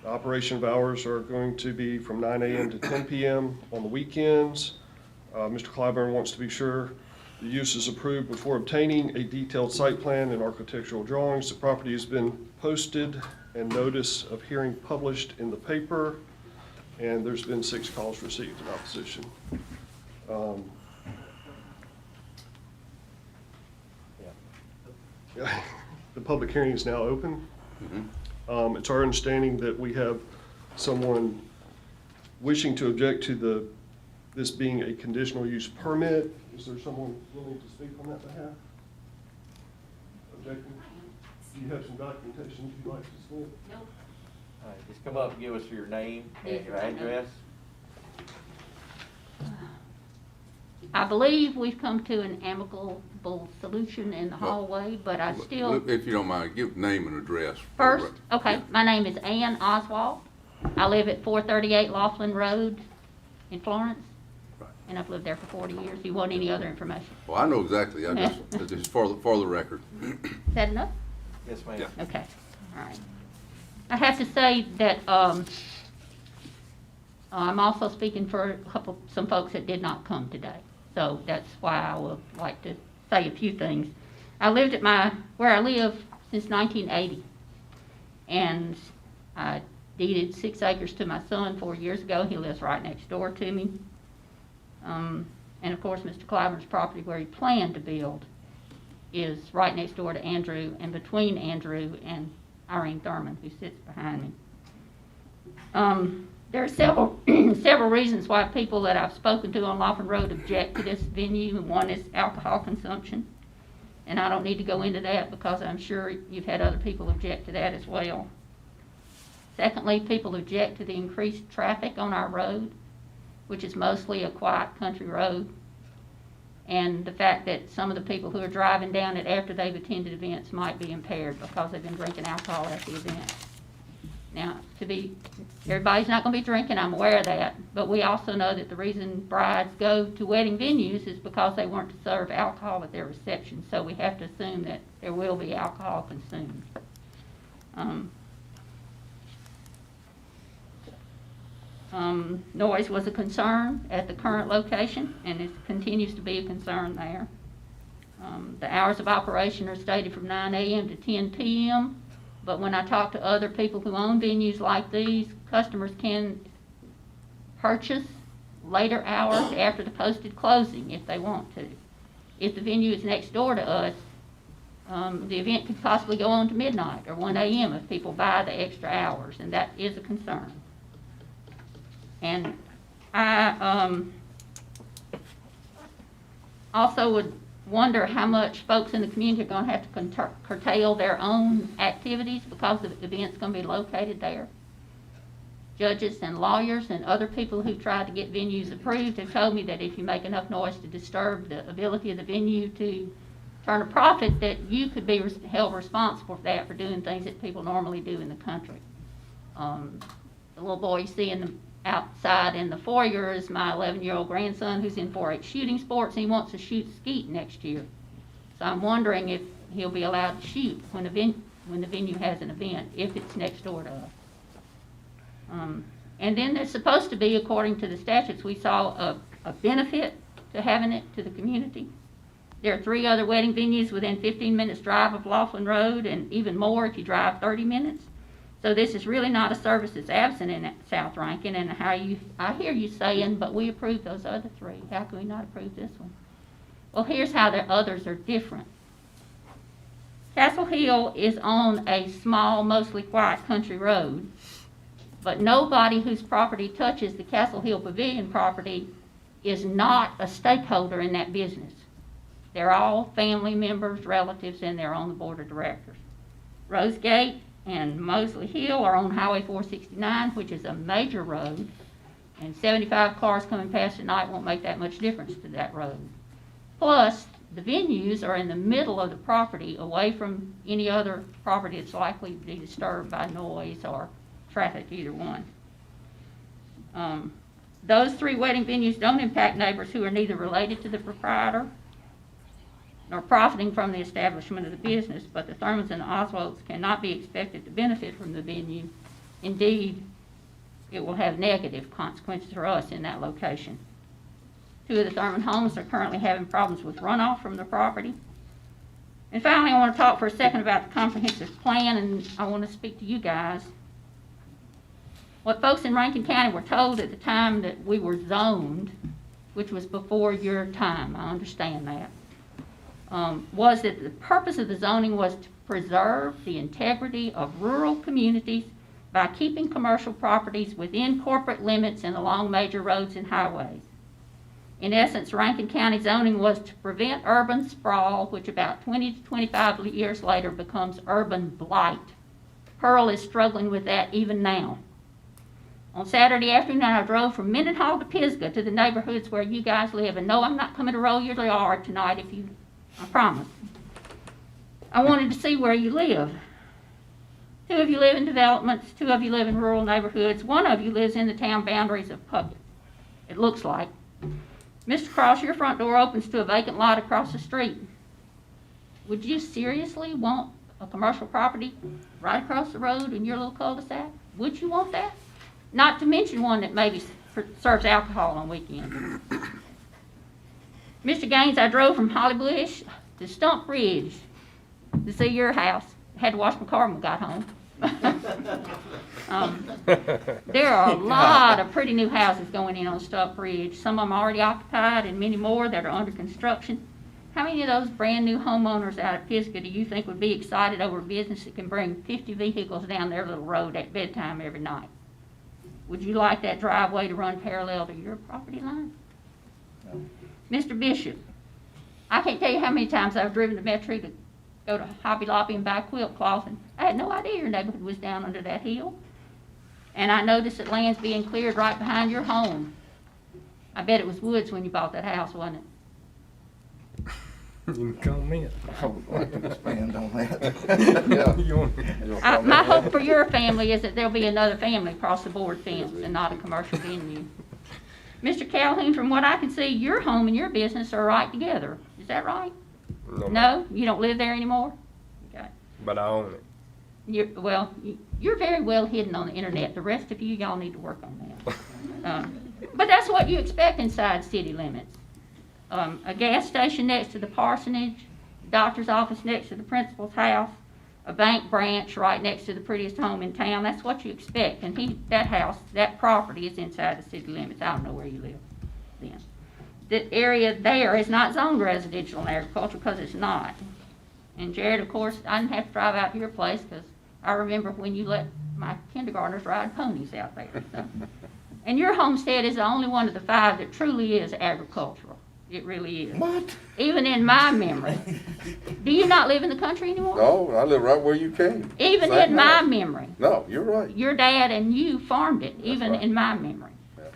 The operation of hours are going to be from 9 a.m. to 10 p.m. on the weekends. Mr. Clyburn wants to be sure The use is approved before obtaining a detailed site plan and architectural drawings. The property has been posted and notice of hearing published in the paper, and there's been 6 calls received in opposition. The public hearing is now open. It's our understanding that we have someone wishing to object to this being a conditional use permit. Is there someone willing to speak on that behalf? Objecting? Do you have some documentation you'd like to submit? All right, just come up and give us your name and your address. I believe we've come to an amicable solution in the hallway, but I still, If you don't mind, give name and address. first, okay, Yeah. my name is Ann Oswald. I live at 438 Laughlin Road in Florence, Right. and I've lived there for 40 years. Do you want any other information? Well, I know exactly, I just for the record. Is that enough? Yes, ma'am. Yeah. Okay, all right. I have to say that, I'm also speaking for some folks that did not come today. So that's why I would like to say a few things. I lived at where I live since 1980. And I deeded 6 acres to my son 4 years ago. He lives right next door to me. And of course, Mr. Cliver's property where he planned to build is right next door to Andrew and between Andrew and Irene Thurman, who sits behind me. There are several reasons why people that I've spoken to on Laughlin Road object to this venue, and one is alcohol consumption. And I don't need to go into that because I'm sure you've had other people object to that as well. Secondly, people object to the increased traffic on our road, which is mostly a quiet country road, and the fact that some of the people who are driving down it after they've attended events might be impaired because they've been drinking alcohol at the event. Now, everybody's not going to be drinking, I'm aware of that, but we also know that the reason brides go to wedding venues is because they want to serve alcohol at their reception, so we have to assume that there will be alcohol consumed. Noise was a concern at the current location, and it continues to be a concern there. The hours of operation are stated from 9 a.m. to 10 p.m., but when I talk to other people who own venues like these, customers can purchase later hours after the posted closing if they want to. If the venue is next door to us, the event could possibly go on to midnight or 1 a.m. if people buy the extra hours, and that is a concern. And I also would wonder how much folks in the community are going to have to curtail their own activities because the event's going to be located there. Judges and lawyers and other people who tried to get venues approved have told me that if you make enough noise to disturb the ability of the venue to turn a profit, that you could be held responsible for that, for doing things that people normally do in the country. The little boy you see outside in the foyer is my 11-year-old grandson who's in 4-H shooting sports, and he wants to shoot skeet next year. So I'm wondering if he'll be allowed to shoot when the venue has an event, if it's next door to us. And then there's supposed to be, according to the statutes, we saw a benefit to having it to the community. There are 3 other wedding venues within 15 minutes drive of Laughlin Road, and even more if you drive 30 minutes. So this is really not a service that's absent in South Rankin, and I hear you saying, but we approved those other 3. How can we not approve this one? Well, here's how the others are different. Castle Hill is on a small, mostly quiet country road, but nobody whose property touches the Castle Hill Pavilion property is not a stakeholder in that business. They're all family members, relatives, and they're on the board of directors. Rosegate and Mosley Hill are on Highway 469, which is a major road, and 75 cars coming past at night won't make that much difference to that road. Plus, the venues are in the middle of the property, away from any other property that's likely to be disturbed by noise or traffic, either one. Those 3 wedding venues don't impact neighbors who are neither related to the proprietor nor profiting from the establishment of the business, but the Thurmans and the Oswalds cannot be expected to benefit from the venue. Indeed, it will have negative consequences for us in that location. 2 of the Thurman homes are currently having problems with runoff from their property. And finally, I want to talk for a second about the comprehensive plan, and I want to speak to you guys. What folks in Rankin County were told at the time that we were zoned, which was before your time, I understand that, was that the purpose of the zoning was to preserve the integrity of rural communities by keeping commercial properties within corporate limits and along major roads and highways. In essence, Rankin County zoning was to prevent urban sprawl, which about 20 to 25 years later becomes urban blight. Pearl is struggling with that even now. On Saturday afternoon, I drove from Mendenhall to Pisgah to the neighborhoods where you guys live. And no, I'm not coming to roll your yard tonight I promise. I wanted to see where you live. 2 of you live in developments, 2 of you live in rural neighborhoods, 1 of you lives in the town boundaries of Puckett. It looks like. Mr. Cross, your front door opens to a vacant lot across the street. Would you seriously want a commercial property right across the road in your little cul-de-sac? Would you want that? Not to mention one that maybe serves alcohol on weekends. Mr. Gaines, I drove from Holly Bush to Stump Ridge to see your house. Had to wash my car when we got home. There are a lot of pretty new houses going in on Stump Ridge. Some of them already occupied and many more that are under construction. How many of those brand new homeowners out of Pisgah do you think would be excited over a business that can bring 50 vehicles down their little road at bedtime every night? Would you like that driveway to run parallel to your property line? No. Mr. Bishop, I can't tell you how many times I've driven to Metro to go to Hobby Lobby and buy quilt cloth, and I had no idea your neighborhood was down under that hill. And I noticed that land's being cleared right behind your home. I bet it was woods when you bought that house, wasn't it? You can comment. I would like to expand on that. My hope for your family is that there'll be another family across the board fence and not a commercial venue. Mr. Calhoun, from what I can see, your home and your business are right together. Is that right? No? You don't live there anymore? Okay. But I own it. You're very well hidden on the internet. The rest of you, y'all need to work on that. But that's what you expect inside city limits. A gas station next to the parsonage, a doctor's office next to the principal's house, a bank branch right next to the prettiest home in town. That's what you expect. And that house, that property is inside the city limits. I don't know where you live then. The area there is not zoned residential and agricultural because it's not. And Jared, of course, I didn't have to drive out to your place because I remember when you let my kindergartners ride ponies out there. So. And your homestead is the only one of the 5 that truly is agricultural. It really is. What? Even in my memory. Do you not live in the country anymore? No, I live right where you came. Even in my memory. No, you're right. Your dad and you farmed it, even right. in my memory. Yeah.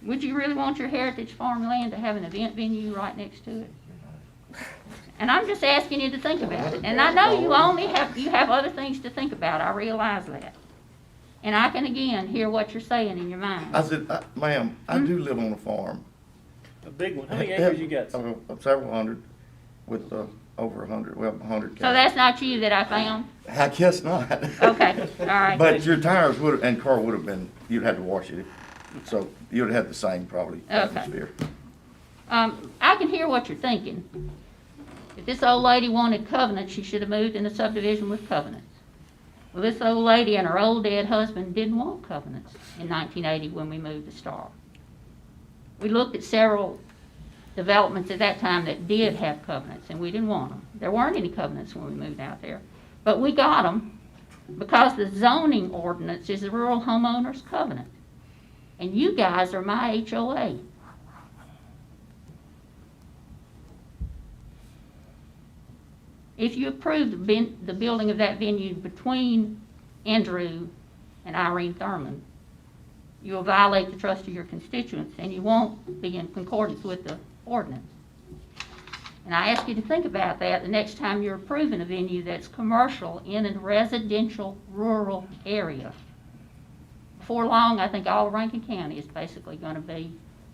Would you really want your heritage farmland to have an event venue right next to it? And I'm just asking you to think about it. And I know you have other things to think about. I realize that. And I can again hear what you're saying in your mind. I said, ma'am, I do live on a farm. A big one. How many acres you got? Several hundred, with over 100, well, 100 So that's not you that I found? I guess not. Okay, all right. But your tires and car would have been, you'd have to wash it. So you'd have had the same probably atmosphere. I can hear what you're thinking. If this old lady wanted covenants, she should have moved in a subdivision with covenants. Well, this old lady and her old dead husband didn't want covenants in 1980 when we moved to Star. We looked at several developments at that time that did have covenants, and we didn't want them. There weren't any covenants when we moved out there. But we got them because the zoning ordinance is the Rural Homeowners Covenant. And you guys are my HOA. If you approve the building of that venue between Andrew and Irene Thurman, you will violate the trust of your constituents, and you won't be in concordance with the ordinance. And I ask you to think about that the next time you're approving a venue that's commercial in a residential rural area. Before long, I think all of Rankin County is basically going to be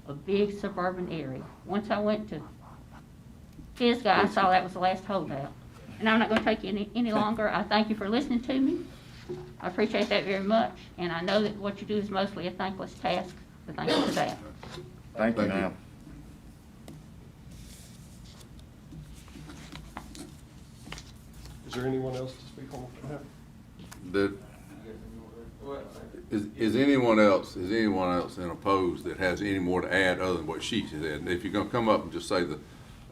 a big suburban area. Once I went to Pisgah, I saw that was the last holdout. And I'm not going to take you any longer. I thank you for listening to me. I appreciate that very much, and I know that what you do is mostly a thankless task, so thank you for that. Thank you, Thank you. ma'am. Is there anyone else to speak on behalf? That, is anyone else in opposed that has any more to add other than what she said? And if you're gonna come up and just say the,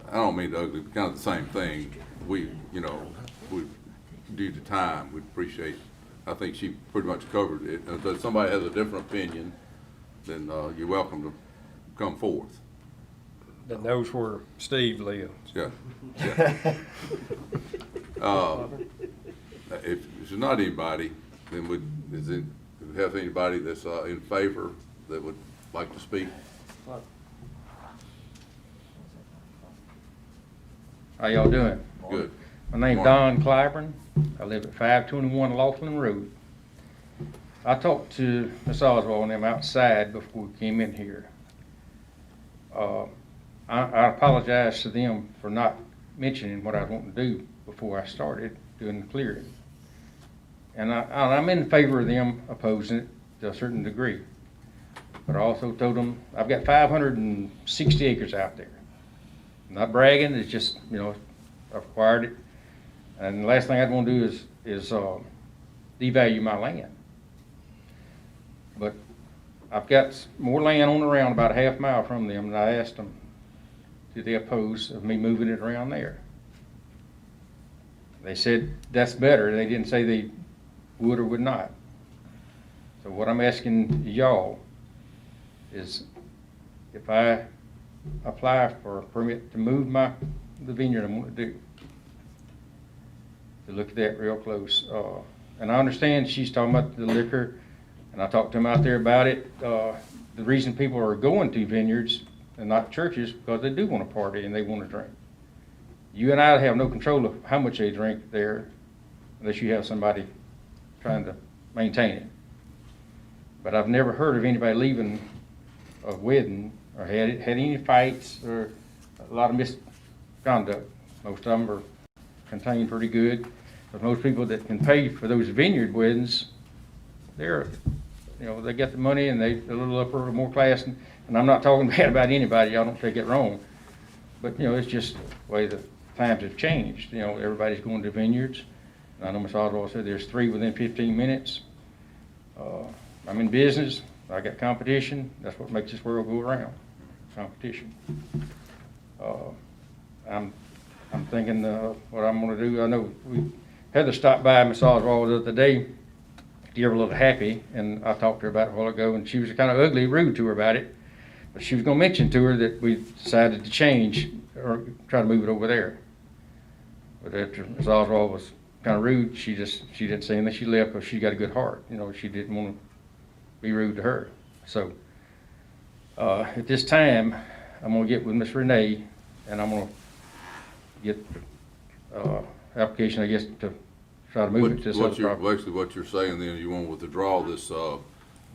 I don't mean the ugly, but kind of the same thing, we, you know, we, due to time, we'd appreciate, I think she pretty much covered it. If somebody has a different opinion, then, you're welcome to come forth. That knows where Steve lives. Yeah. If there's not anybody, then do we have anybody that's in favor that would like to speak? How y'all doing? Good. My name's Don Clyburn. I live at 521 Laughlin Road. I talked to Miss Oswald and them outside before we came in here. I apologize to them for not mentioning what I was wanting to do before I started doing the clearing. And I'm in favor of them opposing it to a certain degree. But I also told them, I've got 560 acres out there. I'm not bragging, it's just, you know, I've acquired it. And the last thing I'd want to do is devalue my land. But I've got more land on the ground about a half mile from them, and I asked them, do they oppose of me moving it around there? They said that's better. They didn't say they would or would not. So what I'm asking y'all is, if I apply for a permit to move the vineyard I'm going to do, to look at that real close. And I understand she's talking about the liquor, and I talked to them out there about it. The reason people are going to vineyards and not churches, because they do want to party and they want to drink. You and I have no control of how much they drink there, unless you have somebody trying to maintain it. But I've never heard of anybody leaving a wedding or had any fights or a lot of misconduct. Most of them are contained pretty good. But most people that can pay for those vineyard weddings, they're, you know, they get the money and they're a little upper, more class. And I'm not talking bad about anybody, y'all don't take it wrong. But, you know, it's just the way the times have changed. You know, everybody's going to vineyards. And I know Ms. Oswald said there's 3 within 15 minutes. I'm in business. I got competition. That's what makes this world go around. Competition. I'm thinking what I'm going to do. I know Heather stopped by Ms. Oswald the other day to give her a little happy, and I talked to her about it a while ago, and she was kind of ugly, rude to her about it. But she was going to mention to her that we decided to change or try to move it over there. But after Ms. Oswald was kind of rude, she didn't say anything. She left because she got a good heart. You know, she didn't want to be rude to her. So at this time, I'm going to get with Miss Renee, and I'm going to get application, I guess, to try to move it to this other property. Basically, what you're saying then, you want to withdraw this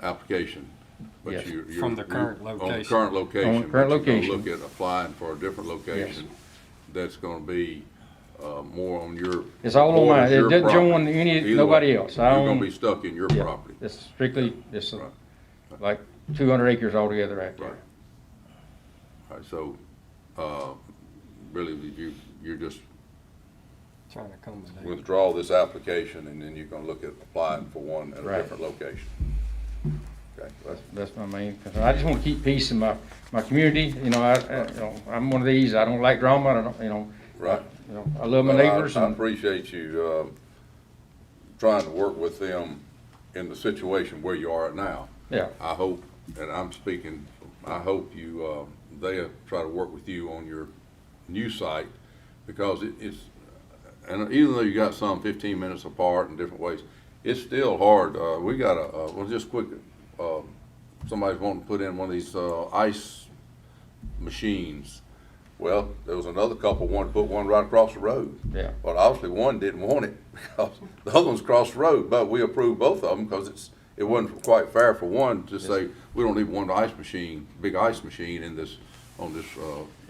application. But Yes. you're From the current On the location. current location. On the current but you're location. gonna look at applying for a different location. That's going to be more on your. It's all on mine. It your doesn't property. join Either nobody way, else. You're I going own- to be stuck in your Yeah, property. it's strictly, it's Right. like 200 acres altogether out there. Right. All right, so, really, you're just Trying to accommodate. withdraw this application, and then you're gonna look at applying for one at a Right. different location. Okay, That's my main concern. I just want to keep peace in my community. You know, I'm one of these, I don't like drama, I don't, you know. Right. You know, I love my Well, neighbors I and, appreciate you, trying to work with them in the situation where you are at now. yeah, I hope, and I'm speaking, I hope you, they'll try to work with you on your new site, because it's, and even though you got some 15 minutes apart in different ways, it's still hard. We got well, just quick, somebody's wanting to put in one of these ice machines. Well, there was another couple wanted to put one right across the road. yeah. But obviously one didn't want it because the other one's across the road, but we approved both of them because it wasn't quite fair for one to say, we don't need one ice machine, big ice machine in this, on this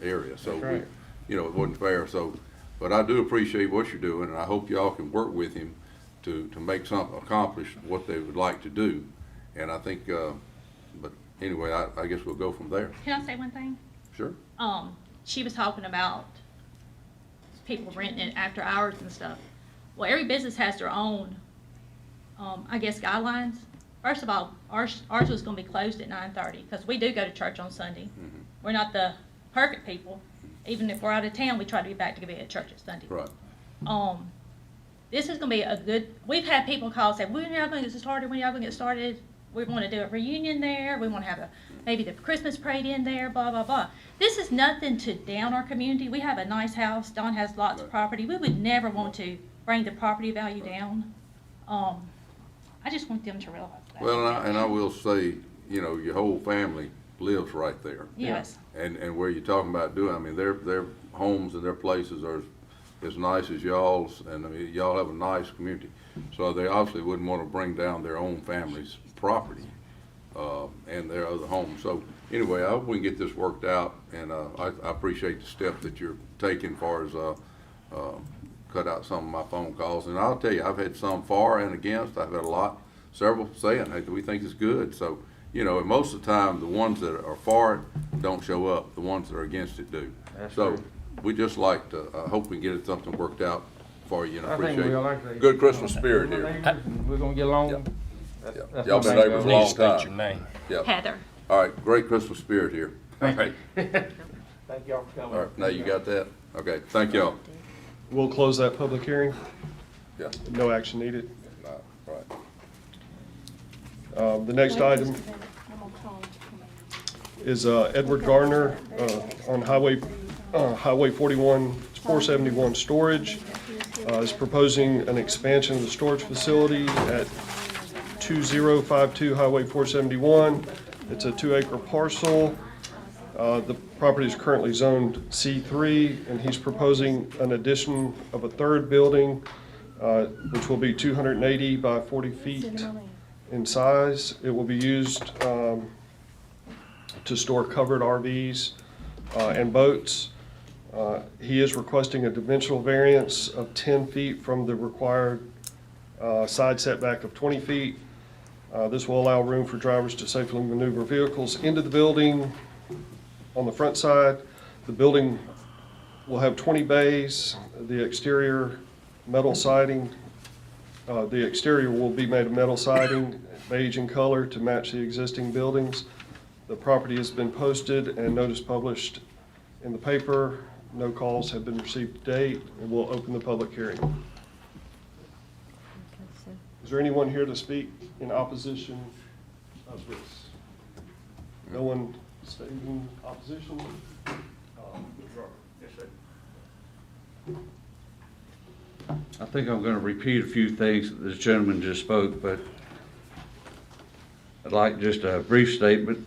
area. So, That's right. you know, it wasn't fair. So, but I do appreciate what you're doing, and I hope y'all can work with him to make something, accomplish what they would like to do. And I think, but anyway, I guess we'll go from there. Can I say one thing? Sure. She was talking about people renting it after hours and stuff. Well, every business has their own, I guess, guidelines. First of all, ours was gonna be closed at 9:30, because we do go to church on Sunday. Mhm. We're not the perfect people. Even if we're out of town, we try to be back to be at church at Sunday. Right. This is gonna be a good, we've had people call and say, when are y'all gonna get started, when are y'all gonna get started? We wanna do a reunion there, we wanna have maybe the Christmas parade in there, blah, blah, blah. This is nothing to down our community. We have a nice house, Don has lots of property. We would never want to bring the property value down. I just want them to realize that. Well, and I will say, you know, your whole family lives right there. Yes. And where you're talking about doing, I mean, their homes and their places are as nice as y'all's, and I mean, y'all have a nice community. So they obviously wouldn't want to bring down their own family's property, and their other homes. So anyway, I hope we can get this worked out, and I appreciate the step that you're taking as far as cut out some of my phone calls. And I'll tell you, I've had some for and against. I've had several saying, hey, we think it's good. So, you know, and most of the time, the ones that are for it don't show up. The ones that are against it do. That's So true. we just like to, hope we get something worked out for you, and I I think appreciate we'll like that. good Christmas spirit We're here. neighbors, We're gonna get along. Yeah. That's Y'all my been main neighbors a goal. long Please state time. your name. Yeah. Heather. All right, great Christmas spirit here. All right. Thank y'all for coming. All right, now you got that? Okay, thank y'all. We'll close that public hearing. Yeah. No action needed. Right. The next item is Edward Garner on Highway 41, 471 storage. Is proposing an expansion of the storage facility at 2052 Highway 471. It's a 2-acre parcel. The property is currently zoned C3, and he's proposing an addition of a third building, which will be 280 by 40 feet in size. It will be used to store covered RVs and boats. He is requesting a dimensional variance of 10 feet from the required side setback of 20 feet. This will allow room for drivers to safely maneuver vehicles into the building. On the front side, the building will have 20 bays, the exterior metal siding. The exterior will be made of metal siding, beige in color to match the existing buildings. The property has been posted and notice published in the paper. No calls have been received to date, and we'll open the public hearing. Is there anyone here to speak in opposition of this? No one stating opposition? Yes, sir. I think I'm going to repeat a few things that this gentleman just spoke, but I'd like just a brief statement.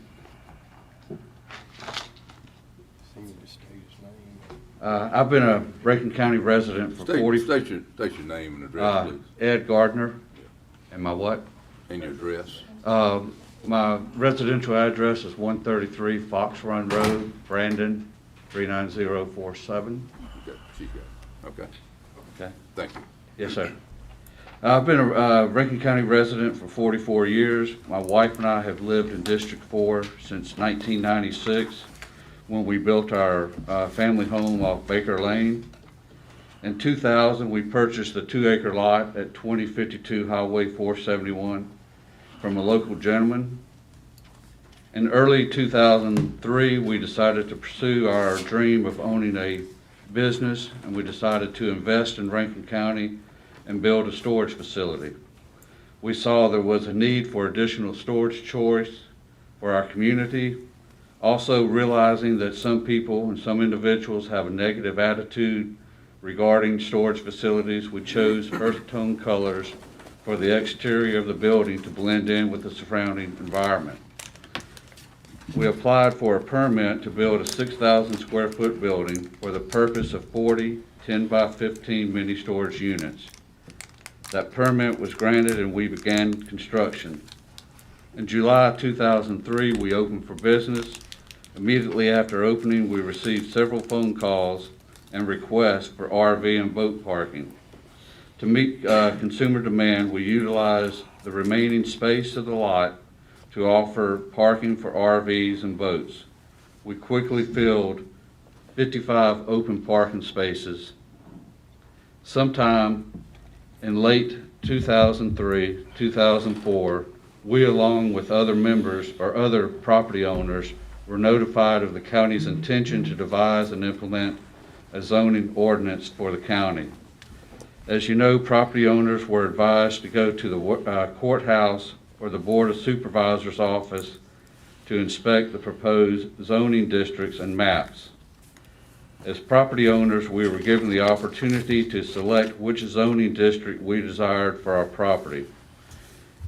I've been a Rankin County resident for 40... State your name and address, please. Ed Gardner, and my what? And your address. My residential address is 133 Fox Run Road, Brandon, 39047. Okay, she's got it. Okay. Okay. Thank you. Yes, sir. I've been a Rankin County resident for 44 years. My wife and I have lived in District 4 since 1996, when we built our family home off Baker Lane. In 2000, we purchased the 2-acre lot at 2052 Highway 471 from a local gentleman. In early 2003, we decided to pursue our dream of owning a business, and we decided to invest in Rankin County and build a storage facility. We saw there was a need for additional storage choice for our community, also realizing that some people and some individuals have a negative attitude regarding storage facilities. We chose earth tone colors for the exterior of the building to blend in with the surrounding environment. We applied for a permit to build a 6,000 square foot building for the purpose of 40 10 by 15 mini storage units. That permit was granted and we began construction. In July 2003, we opened for business. Immediately after opening, we received several phone calls and requests for RV and boat parking. To meet consumer demand, we utilized the remaining space of the lot to offer parking for RVs and boats. We quickly filled 55 open parking spaces. Sometime in late 2003, 2004, we, along with other members or other property owners, were notified of the county's intention to devise and implement a zoning ordinance for the county. As you know, property owners were advised to go to the courthouse or the Board of Supervisors office to inspect the proposed zoning districts and maps. As property owners, we were given the opportunity to select which zoning district we desired for our property.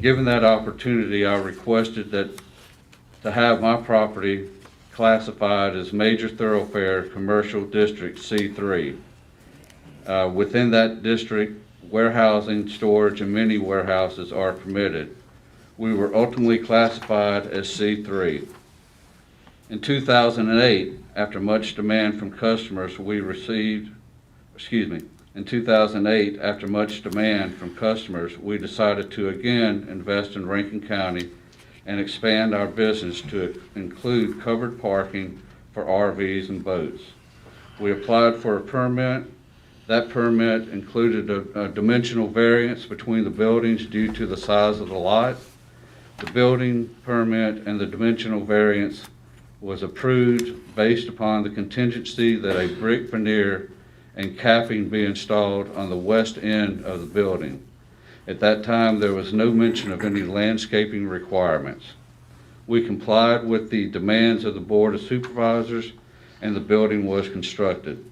Given that opportunity, I requested to have my property classified as Major Thoroughfare Commercial District C3. Within that district, warehousing, storage, and mini warehouses are permitted. We were ultimately classified as C3. In 2008, after much demand from customers, in 2008, after much demand from customers, we decided to again invest in Rankin County and expand our business to include covered parking for RVs and boats. We applied for a permit. That permit included a dimensional variance between the buildings due to the size of the lot. The building permit and the dimensional variance was approved based upon the contingency that a brick veneer and capping be installed on the west end of the building. At that time, there was no mention of any landscaping requirements. We complied with the demands of the Board of Supervisors, and the building was constructed.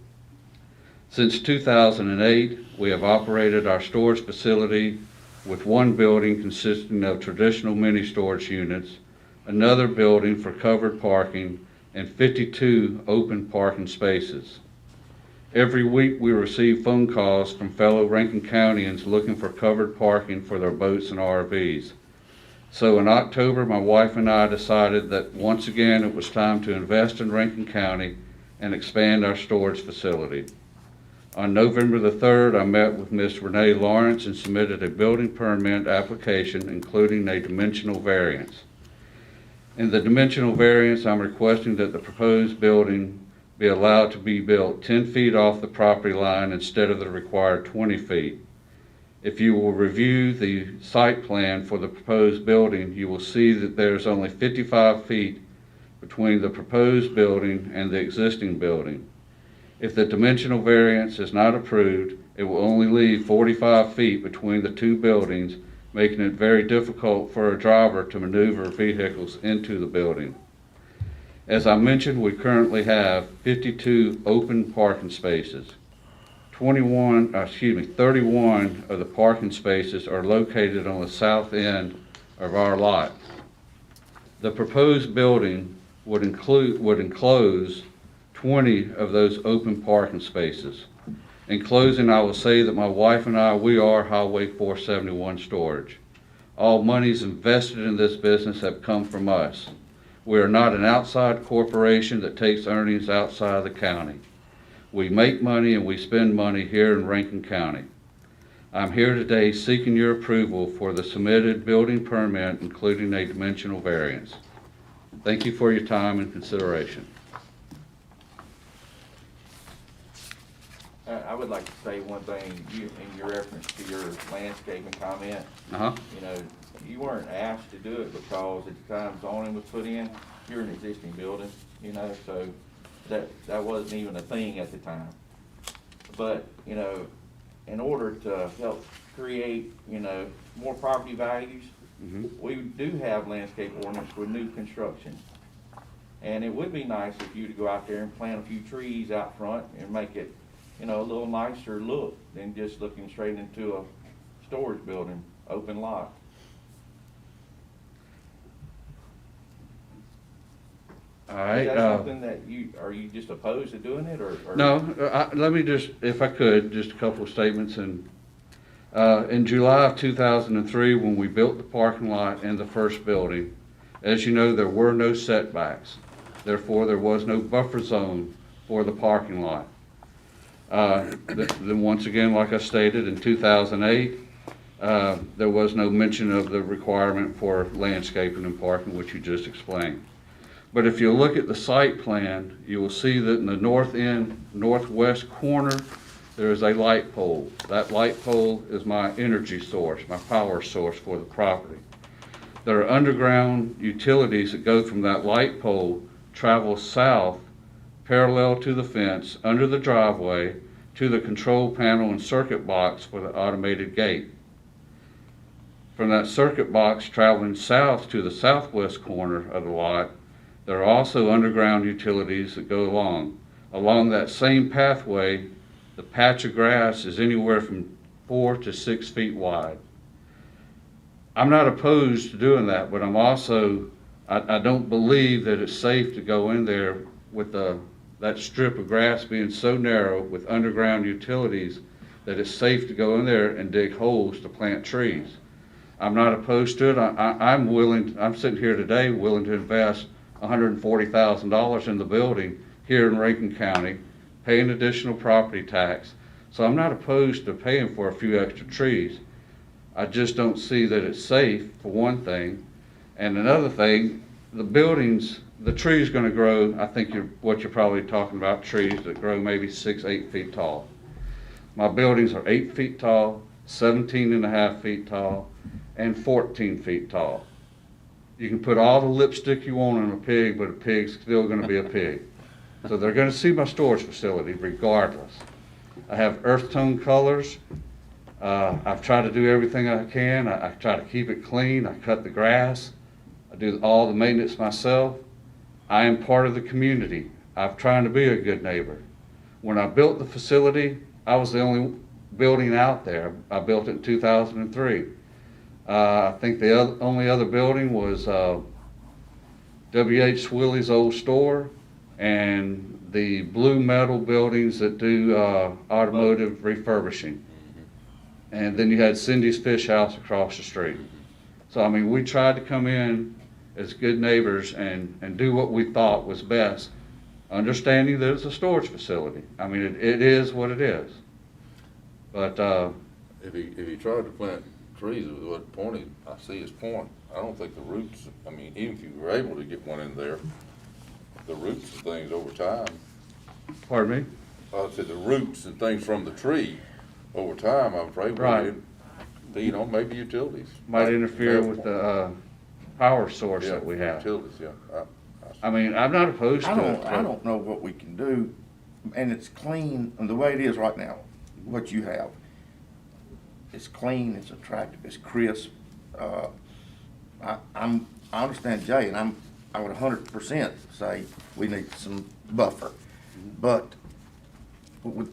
Since 2008, we have operated our storage facility with one building consisting of traditional mini storage units, another building for covered parking, and 52 open parking spaces. Every week we receive phone calls from fellow Rankin Countyans looking for covered parking for their boats and RVs. So in October, my wife and I decided that once again it was time to invest in Rankin County and expand our storage facility. On November the 3rd, I met with Ms. Renee Lawrence and submitted a building permit application including a dimensional variance. In the dimensional variance, I'm requesting that the proposed building be allowed to be built 10 feet off the property line instead of the required 20 feet. If you will review the site plan for the proposed building, you will see that there's only 55 feet between the proposed building and the existing building. If the dimensional variance is not approved, it will only leave 45 feet between the two buildings, making it very difficult for a driver to maneuver vehicles into the building. As I mentioned, we currently have 52 open parking spaces. 31 of the parking spaces are located on the south end of our lot. The proposed building would enclose 20 of those open parking spaces. In closing, I will say that my wife and I, we are Highway 471 Storage. All monies invested in this business have come from us. We are not an outside corporation that takes earnings outside the county. We make money and we spend money here in Rankin County. I'm here today seeking your approval for the submitted building permit, including a dimensional variance. Thank you for your time and consideration. I would like to say one thing, in your reference to your landscaping comment. You know, you weren't asked to do it because at the time zoning was put in, you're an existing building, you know, so that wasn't even a thing at the time. But, you know, in order to help create, you know, more property values, we do have landscape ordinance with new construction. And it would be nice if you to go out there and plant a few trees out front and make it, you know, a little nicer look than just looking straight into a storage building, open lot. All right. Is that something that are you just opposed to doing it, or? No, let me just, if I could, just a couple of statements. In July of 2003, when we built the parking lot in the first building, as you know, there were no setbacks. Therefore, there was no buffer zone for the parking lot. Then once again, like I stated, in 2008, There was no mention of the requirement for landscaping and parking, which you just explained. But if you look at the site plan, you will see that in the north end, northwest corner, there is a light pole. That light pole is my energy source, my power source for the property. There are underground utilities that go from that light pole, travel south, parallel to the fence, under the driveway, to the control panel and circuit box for the automated gate. From that circuit box traveling south to the southwest corner of the lot, there are also underground utilities that go along. Along that same pathway, the patch of grass is anywhere from 4 to 6 feet wide. I'm not opposed to doing that, but I'm also, I don't believe that it's safe to go in there with that strip of grass being so narrow with underground utilities that it's safe to go in there and dig holes to plant trees. I'm not opposed to it. I'm sitting here today willing to invest $140,000 in the building here in Rankin County, paying additional property tax. So I'm not opposed to paying for a few extra trees. I just don't see that it's safe, for one thing. And another thing, the buildings, the tree's gonna grow, I think what you're probably talking about, trees that grow maybe 6, 8 feet tall. My buildings are 8 feet tall, 17.5 feet tall, and 14 feet tall. You can put all the lipstick you want on a pig, but a pig's still gonna be a pig. So they're gonna see my storage facility regardless. I have earth tone colors. I've tried to do everything I can. I try to keep it clean. I cut the grass. I do all the maintenance myself. I am part of the community. I'm trying to be a good neighbor. When I built the facility, I was the only building out there. I built it in 2003. I think the only other building was W.H. Swilley's old store and the blue metal buildings that do automotive refurbishing. And then you had Cindy's Fish House across the street. So, I mean, we tried to come in as good neighbors and do what we thought was best, understanding that it's a storage facility. I mean, it is what it is. But if he tried to plant trees, what point I see his point. I don't think the roots, I mean, even if you were able to get one in there, the roots of things over time. Pardon me? I said the roots and things from the tree over time, I'm afraid, right. Maybe utilities. Might interfere with the power source that we have. Utilities, yeah. I mean, I'm not opposed to it. I don't know what we can do, and it's clean, and the way it is right now, what you have. It's clean, it's attractive, it's crisp. I understand Jay, and I would 100% say we need some buffer, but with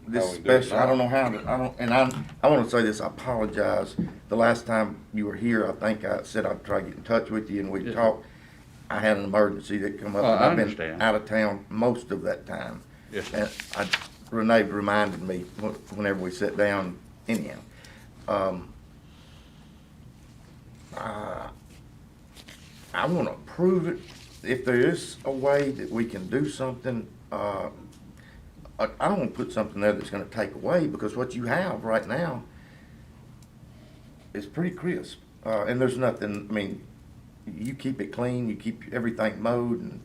this special, I don't know how to, I want to say this, I apologize. The last time you were here, I think I said I'd try to get in touch with you and we'd talk. I had an emergency that come up, and I've been out of town most of that time. Yes, and Renee reminded me whenever we sat down anyhow. I want to approve it. If there is a way that we can do something, I don't want to put something there that's going to take away, because what you have right now is pretty crisp. And there's nothing, I mean, you keep it clean, you keep everything mowed, and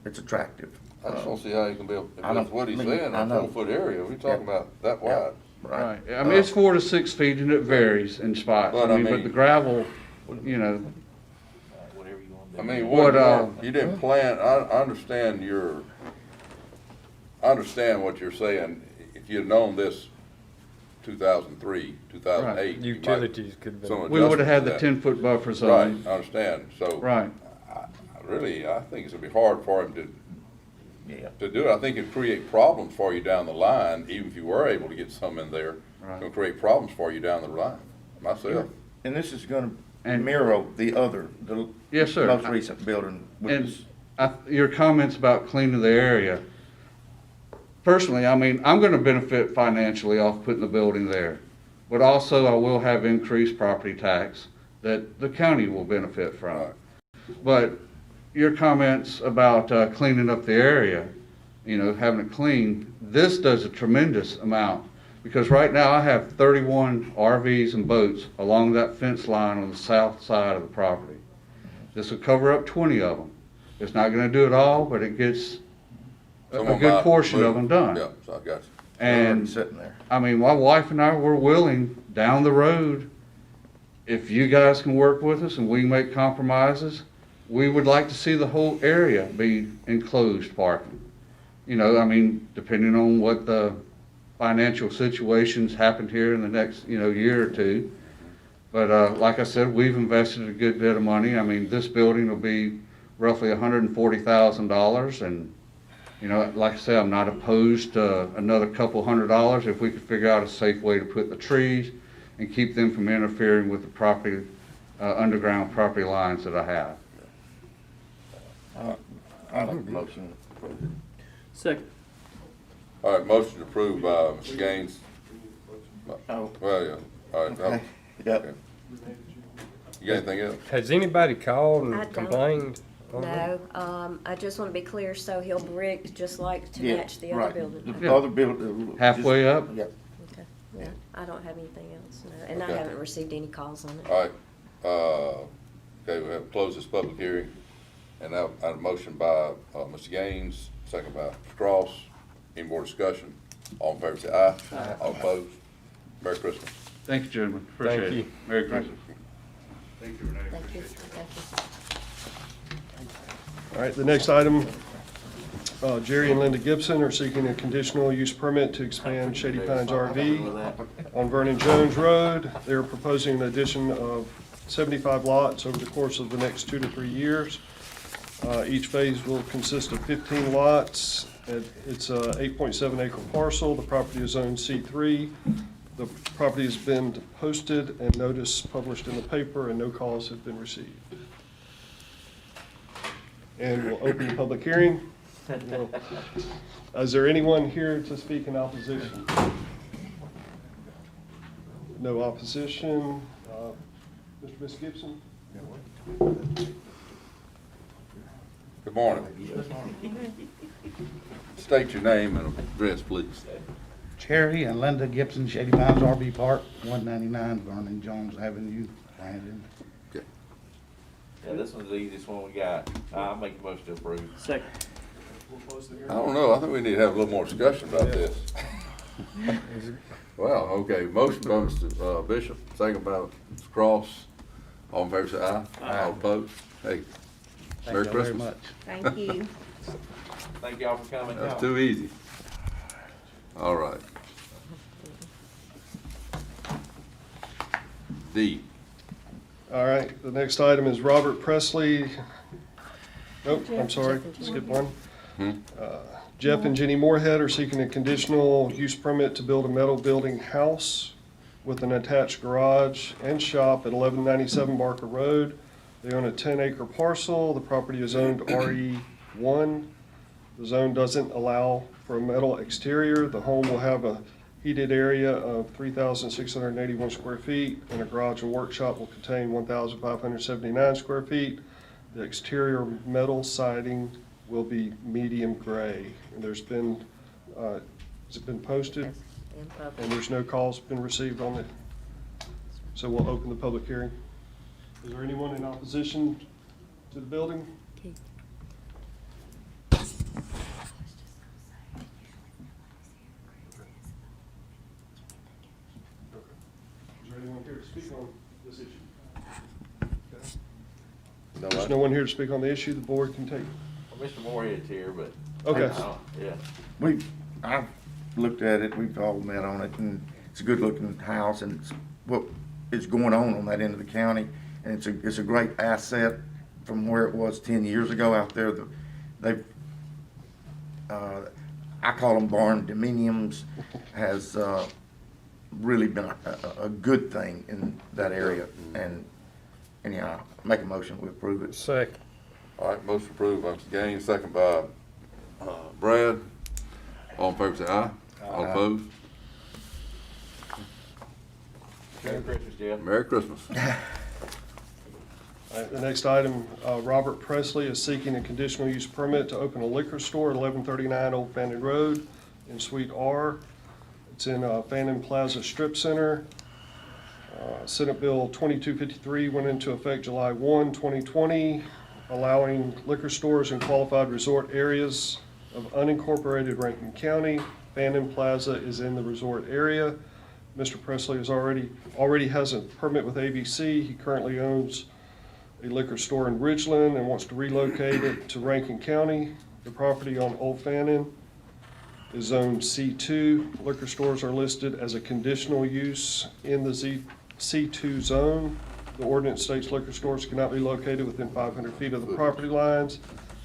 it's attractive. I just don't see how you can build, if that's what he's saying, a 4-foot area, we're talking about that wide. Right. I mean, it's 4 to 6 feet, and it varies in spots. But, I mean, but the gravel, you know. I mean, you didn't plan, I understand what you're saying. If you'd known this 2003, 2008. Right. Utilities could have been. We would have had the 10-foot buffer zone. Right, I understand. So, right. I think it's gonna be hard for him to do it. I think it'd create problems for you down the line, even if you were able to get some in there. Right. It's gonna create problems for you down the line, myself. And this is going to mirror the yes, sir. most recent building. Your comments about cleaning the area, personally, I mean, I'm going to benefit financially off putting the building there, but also I will have increased property tax that the county will benefit from. Right. But your comments about cleaning up the area, you know, having it clean, this does a tremendous amount Because right now I have 31 RVs and boats along that fence line on the south side of the property. This will cover up 20 of them. It's not gonna do it all, but it gets a good portion of them done. Yeah, so I got you. And, Sitting there. I mean, my wife and I were willing, down the road, if you guys can work with us and we can make compromises, we would like to see the whole area be enclosed parking. You know, I mean, depending on what the financial situations happen here in the next, year or two. But, like I said, we've invested a good bit of money. I mean, this building will be roughly $140,000, and, like I said, I'm not opposed to another couple $100 if we could figure out a safe way to put the trees and keep them from interfering with the property, underground property lines that I have. I make a motion. Second. All right, motion approved by Mr. Gaines. Oh. Well, yeah, all right. Okay. Yep. Okay. You got anything else? Has anybody called I and don't. complained? No, I just want to be clear, so he'll brick just like to Yeah, match the other right. building. The other building. Halfway up? Yep. Okay, yeah, I don't have anything else, no, and I Okay. haven't received any calls on it. All right, okay, we have closed this public hearing, and now I have a motion by, Mr. Gaines, second by Mr. Cross. Any more discussion? All in favor, say aye. Aye. All opposed? Merry Christmas. Thank you, gentlemen. Appreciate Thank it. you. Merry Christmas. Thank you, Renee. Thank you, thank you. All right, the next item, Jerry and Linda Gibson are seeking a conditional use permit to expand Shady Pines RV on Vernon Jones Road. They're proposing an addition of 75 lots over the course of the next 2 to 3 years. Each phase will consist of 15 lots. It's a 8.7 acre parcel. The property is zoned C3. The property has been posted and notice published in the paper, and no calls have been received. And we'll open the public hearing. Is there anyone here to speak in opposition? No opposition. Mr. Miss Gibson? Good morning. State your name and address, please. Cherry and Linda Gibson, Shady Pines RV Park, 199 Vernon Jones Avenue, Brandon. Okay. Yeah, this one's the easiest one we got. I'll make the motion to approve. Second. I don't know, I think we need to have a little more discussion about this. Well, okay, motion by Mr. Bishop, second by Mr. Cross. All in favor, say aye. Aye. All opposed? Hey, Merry Thank you very Christmas. much. Thank you. Thank y'all for coming. That's too easy. All right. D. All right, the next item is Robert Presley. Nope, I'm sorry, skip one. Jeff and Jenny Moorhead are seeking a conditional use permit to build a metal building house with an attached garage and shop at 1197 Barker Road. They own a 10-acre parcel. The property is owned RE1. The zone doesn't allow for a metal exterior. The home will have a heated area of 3,681 square feet, and a garage and workshop will contain 1,579 square feet. The exterior metal siding will be medium gray. And there's been, has it been posted? Yes, in public. And there's no calls been received on it. So we'll open the public hearing. Is there anyone in opposition to the building? Keith. Is there anyone here to speak on this issue? No, There's no one here to speak on the issue. The board can take. Well, Mr. Moorhead's here, but. Okay. Yeah. I've looked at it, we've all met on it, and it's a good looking house, and it's what is going on that end of the county, and it's a great asset from where it was 10 years ago out there. They've, I call them barn dominiums, has really been a good thing in that area, and anyhow, make a motion, we approve it. Second. All right, motion approved by Mr. Gaines, second by Brad. All in favor, say aye. All opposed? Merry Christmas, Jeff. Merry Christmas. All right, the next item, Robert Presley is seeking a conditional use permit to open a liquor store at 1139 Old Fannin Road in Suite R. It's in Fannin Plaza Strip Center. Senate Bill 2253 went into effect July 1, 2020, allowing liquor stores in qualified resort areas of unincorporated Rankin County. Fannin Plaza is in the resort area. Mr. Presley already has a permit with ABC. He currently owns a liquor store in Ridgeland and wants to relocate it to Rankin County. The property on Old Fannin is zoned C2. Liquor stores are listed as a conditional use in the C2 zone. The ordinance states liquor stores cannot be located within 500 feet of the property lines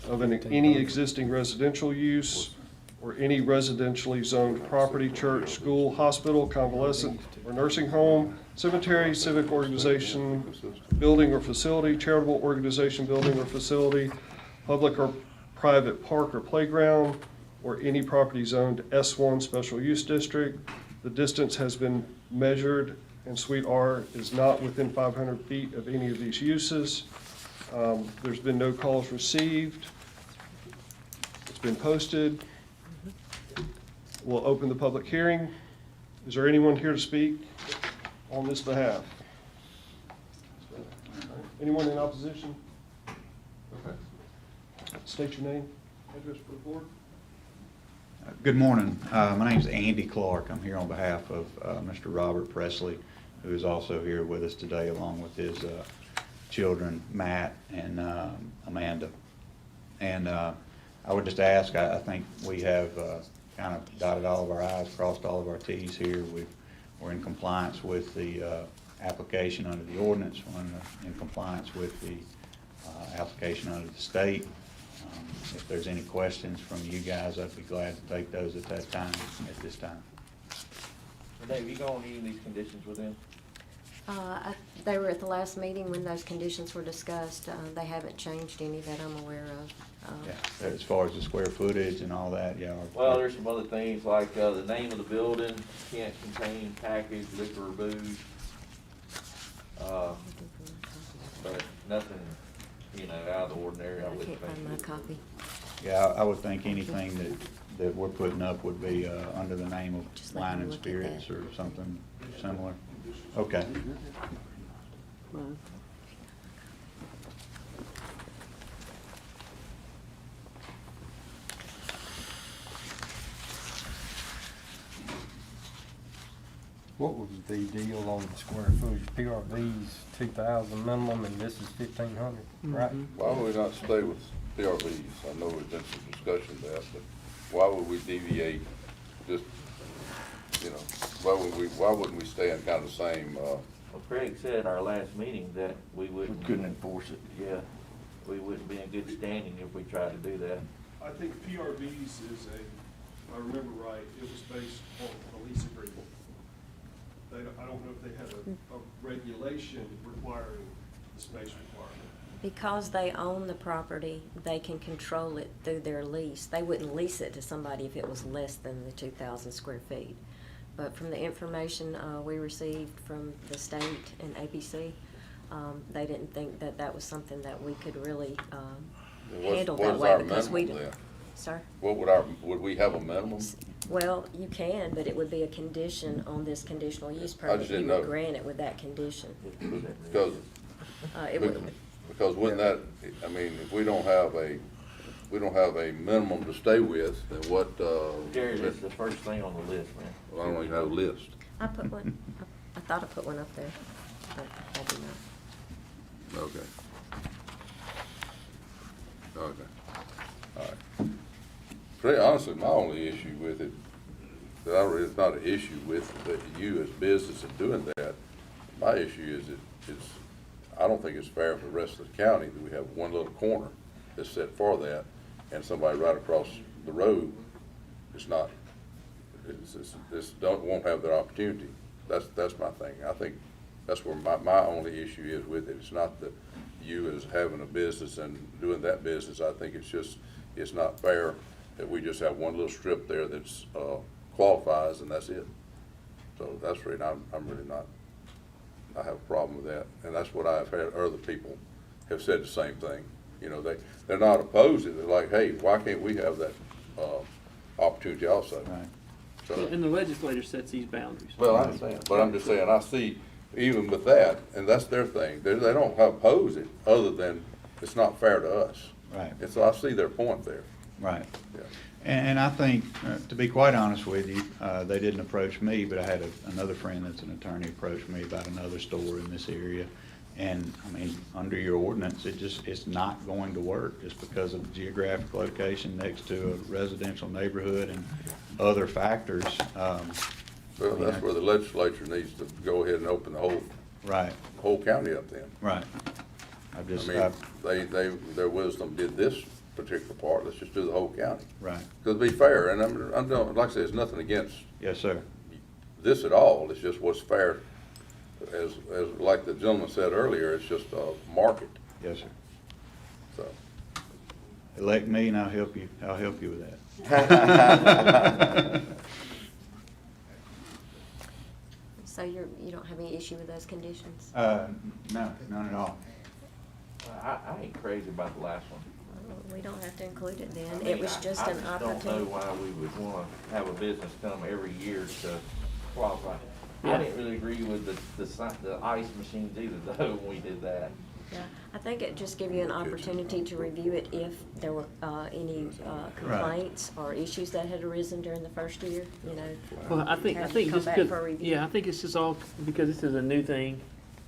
of any existing residential use or any residentially zoned property, church, school, hospital, convalescent or nursing home, cemetery, civic organization, building or facility, charitable organization, building or facility, public or private park or playground, or any property zoned S1 Special Use District. The distance has been measured and Suite R is not within 500 feet of any of these uses. There's been no calls received. It's been posted. We'll open the public hearing. Is there anyone here to speak on this behalf? Anyone in opposition? Okay. State your name, address for the board. Good morning. My name is Andy Clark. I'm here on behalf of Mr. Robert Presley, who is also here with us today, along with his children, Matt and Amanda. And I would just ask, I think we have kind of dotted all of our I's, crossed all of our T's here. We're in compliance with the application under the ordinance. We're in compliance with the application under the state. If there's any questions from you guys, I'd be glad to take those at that time, at this time. Dave, you going to any of these conditions with them? They were at the last meeting when those conditions were discussed. They haven't changed any that I'm aware of. Yeah, as far as the square footage and all that, yeah. Well, there's some other things like the name of the building can't contain packaged liquor or booze. But nothing, out of the ordinary. I wouldn't can't find my copy. Yeah, I would think anything that we're putting up would be under the name of Just let Wine me and look at Spirits that. or something similar. Okay. What was the deal on the square footage? PRV's 2,000 minimum and this is 1,500, right? Why would we not stay with PRVs? I know there's been some discussion of that, but why would we deviate just, why wouldn't we stay in kind of the same, Well, Craig said at our last meeting that we wouldn't. We couldn't enforce it. Yeah, we wouldn't be in good standing if we tried to do that. I think PRV's is if I remember right, it was based on a lease agreement. I don't know if they had a regulation requiring the space requirement. Because they own the property, they can control it through their lease. They wouldn't lease it to somebody if it was less than the 2,000 square feet. But from the information we received from the state and ABC, they didn't think that that was something that we could really handle that way because we. Sir? What would we have a minimum? Well, you can, but it would be a condition on this conditional use I permit. just didn't You would know. grant it with that condition. Because, It would. because wouldn't that, if we don't have a minimum to stay with, then what, Jerry, that's the first thing on the list, man. Well, I don't even have a list. I put one, I thought I put one up there, but I did not. Okay. Okay. All right. Pretty honestly, my only issue with it, it's not an issue with that you as business and doing that. My issue is I don't think it's fair for the rest of the county that we have one little corner that's set for that, and somebody right across the road won't have their opportunity. That's my thing. I think that's where my only issue is with it. It's not that you as having a business and doing that business. I think it's not fair that we just have one little strip there that's qualifies and that's it. So that's really I'm really not. I have a problem with that, and that's what I've had. Other people have said the same thing. They're not opposed to it. They're like, hey, why can't we have that opportunity also? Right. So- And the legislature sets these boundaries. Well, I understand, but I'm just saying, I see, even with that, and that's their thing, they don't oppose it, other than it's not fair to us. Right. And so I see their point there. Right. Yeah. And I think, to be quite honest with you, they didn't approach me, but I had another friend that's an attorney approach me about another store in this area. And, I mean, under your ordinance, it's not going to work just because of the geographic location next to a residential neighborhood and other factors. Well, that's where the legislature needs to go ahead and open the whole county up then. Right. I mean, their wisdom did this particular part, let's just do the whole county. Right. Because to be fair, and I'm like I said, it's nothing against Yes, sir. this at all, it's just what's fair, as like the gentleman said earlier, it's just a market. Yes, sir. So. Elect me and I'll help you with that. So you don't have any issue with those conditions? No, none at all. I ain't crazy about the last one. We don't have to include it then. I mean, It was just an I opportunity. just don't know why we would wanna have a business come every year to qualify. Yeah. I didn't really agree with the ice machines either, though, when we did that. Yeah, I think it just give you an opportunity to review it if there were any complaints or issues that had arisen during the first year, you know. Well, I think come just back because, for a review. yeah, I think it's just all, because this is a new thing,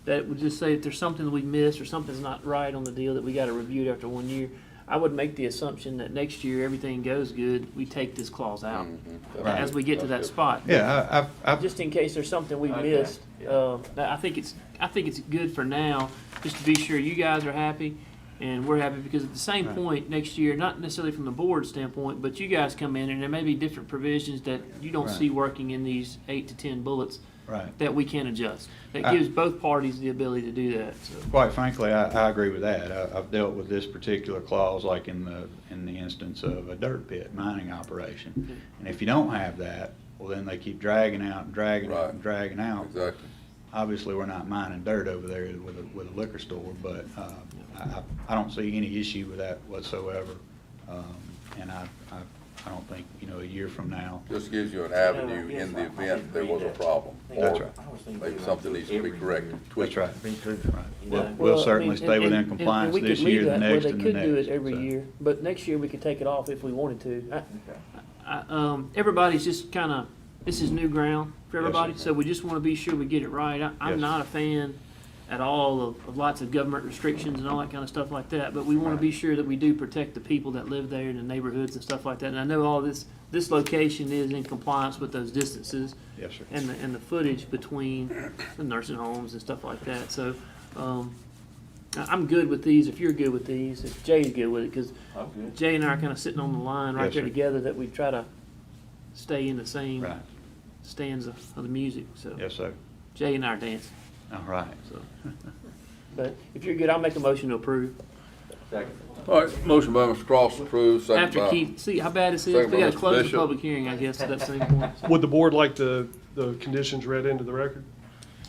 that it would just say if there's something that we missed or something's not right on the deal that we gotta review it after 1 year. I would make the assumption that next year, everything goes good, we take this clause out Right. as we get to that spot. Yeah, I've Just in case there's something we missed, I think it's good for now, just to be sure you guys are happy and we're happy, because at the same Right. point next year, not necessarily from the board standpoint, but you guys come in and there may be different provisions that you don't Right. see working in these 8 to 10 bullets Right. that we can adjust. That I- gives both parties the ability to do that, so. Quite frankly, I agree with that. I've dealt with this particular clause like in the instance of a dirt pit mining operation. And if you don't have that, well, then they keep dragging out and dragging out and dragging out. Exactly. Obviously, we're not mining dirt over there with a liquor store, but I don't see any issue with that whatsoever. And I don't think, a year from now. Just gives you an avenue in the event there was a problem. That's Or right. maybe something needs to be corrected, tweaked. That's right. Well, We'll I certainly mean, stay within and compliance we could this leave year, the that where next, they and the could do next. it every so. year, but next year we could take it off if we wanted to. Everybody's just kinda, this is new ground for Yes, everybody, sir. so we just wanna be sure we get it right. I'm Yes. not a fan at all of lots of government restrictions and all that kinda stuff like that, but we wanna Right. be sure that we do protect the people that live there and the neighborhoods and stuff like that. And I know all this location is in compliance with those distances Yes, sir. and the footage between the nursing homes and stuff like that, so, I'm good with these, if you're good with these, if Jay's good with it, cause I'm good. Jay and I are kinda sitting on the line right Yes, there sir. together, that we try to stay in the same Right. stanza of the music, so. Yes, sir. Jay and I are dancing, All right. so. But if you're good, I'll make a motion to approve. Second. All right, motion by Mr. Cross approved, second After by. Keith, see how bad this is? Second We by gotta Mr. close the Bishop. public hearing, I guess, at that same point. Would the board like the conditions read into the record?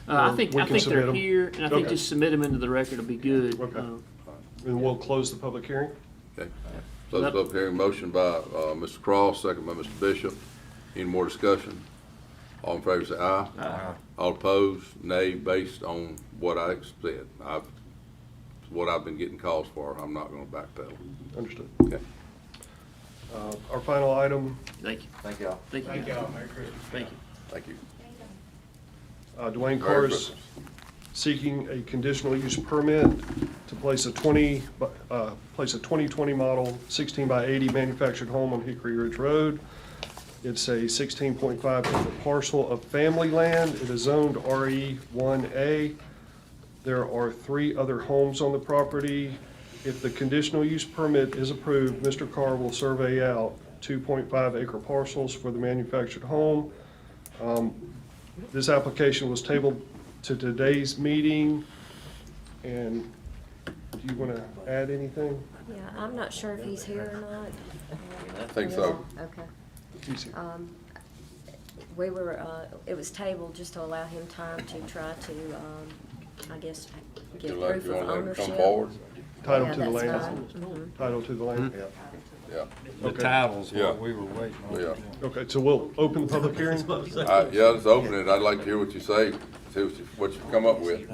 I Or think we can submit they're 'em? here, and I think Okay. just submit them into the record will be good. Okay. And we'll close the public hearing? Okay. Close the public hearing, motion by Mr. Cross, second by Mr. Bishop. Any more discussion? All in favor say aye. Aye. All opposed, nay, based on what I said. What I've been getting calls for, I'm not gonna backpedal. Understood. Okay. Our final item, Thank you. Thank y'all. Thank you. Thank y'all. Merry Christmas. Thank you. Thank you. Dwayne Merry Carr's Christmas. seeking a conditional use permit to place a 2020 model 16 by 80 manufactured home on Hickory Ridge Road. It's a 16.5 acre parcel of family land. It is zoned RE 1A. There are 3 other homes on the property. If the conditional use permit is approved, Mr. Carr will survey out 2.5 acre parcels for the manufactured home. This application was tabled to today's meeting, and do you want to add anything? Yeah, I'm not sure if he's here or not. I think so. Okay. He's here. We were, it was tabled just to allow him time to try to, I guess, get You like- proof you of wanna let him ownership. come forward? Title Yeah, to the that's land? fine. Mhm. Title to the land? Yeah. The Okay. title's Yeah. what we were waiting on. Yeah. Okay, so we'll open the public hearing? Yeah, let's open it. I'd like to hear what you say, see what you come up with.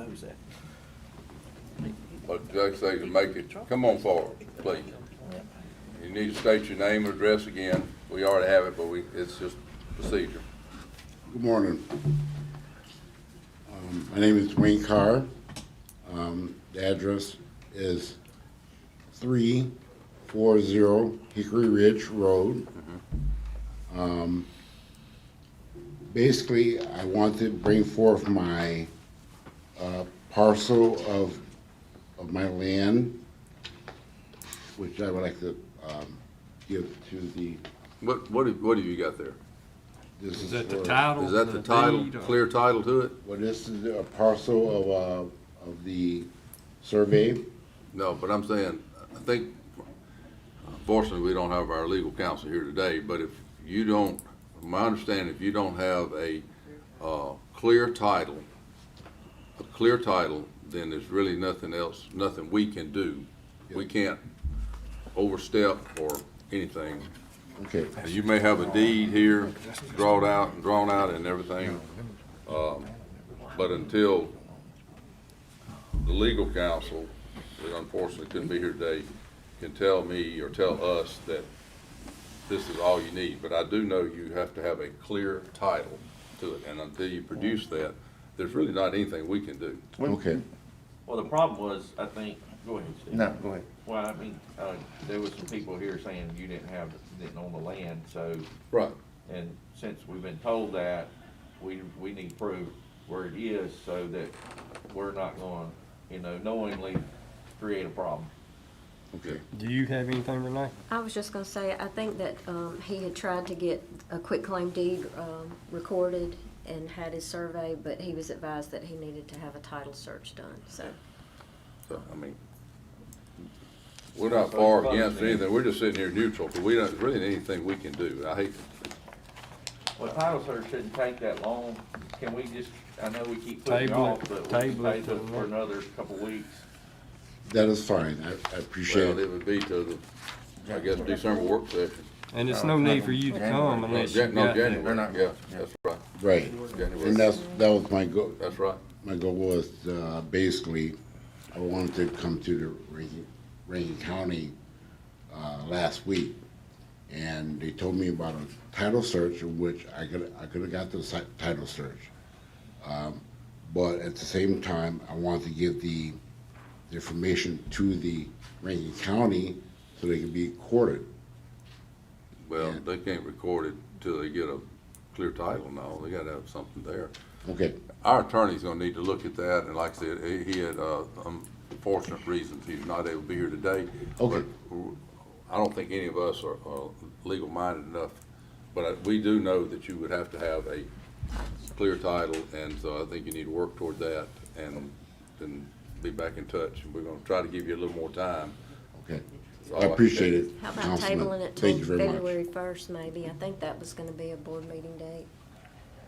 But Judge says to make it, come on forward, please. You need to state your name and address again. We already have it, but it's just procedure. Good morning. My name is Wayne Carr. The address is 340 Hickory Ridge Road. Basically, I want to bring forth my parcel of my land, which I would like to give to the. What have you got there? This Is that the for- title? Is that the title, deed, or- clear title to it? Well, this is a parcel of the survey. No, but I'm saying, I think, fortunately, we don't have our legal counsel here today, but if you don't, from my understanding, if you don't have a clear title, then there's really nothing else, nothing we can do. We can't overstep or anything. Okay. And you may have a deed here, drawn out and everything, but until the legal counsel, that unfortunately couldn't be here today, can tell me or tell us that this is all you need. But I do know you have to have a clear title to it, and until you produce that, there's really not anything we can do. Okay. Well, the problem was, I think, go ahead, Steve. No, go ahead. Well, I mean, there was some people here saying you didn't own the land, so. Right. And since we've been told that, we need proof where it is so that we're not going, knowingly create a problem. Okay. Do you have anything, Renee? I was just gonna say, I think that, he had tried to get a quitclaim deed, recorded and had his survey, but he was advised that he needed to have a title search done, so. So, I mean, we're not far against anything. We're just sitting here neutral, but we don't, really anything we can do. I hate to. Well, title search shouldn't take that long. Can we just, I know we keep putting it Table off, it, but we table can it table it till for another couple weeks. That is fine. I appreciate Well, it. it would be to the, I guess, December work session. And it's no need for you to come unless you No, got. January, yeah, that's right. Right. January. And that was my goal. That's right. My goal was, basically, I wanted to come to the Rankin County, last week. And they told me about a title search, in which I could have got the title search. But at the same time, I wanted to give the information to the Rankin County so they could be recorded. Well, they can't record it till they get a clear title now. They gotta have something there. Okay. Our attorney's gonna need to look at that, and like I said, he had, unfortunate reasons he's not able to be here today. Okay. But I don't think any of us are legal-minded enough, but we do know that you would have to have a clear title, and so I think you need to work toward that, and then be back in touch. And we're gonna try to give you a little more time. Okay. That's all I can appreciate say. it, How about Councilman. tabling it Thank till you very much. February 1st, maybe? I think that was gonna be a board meeting date.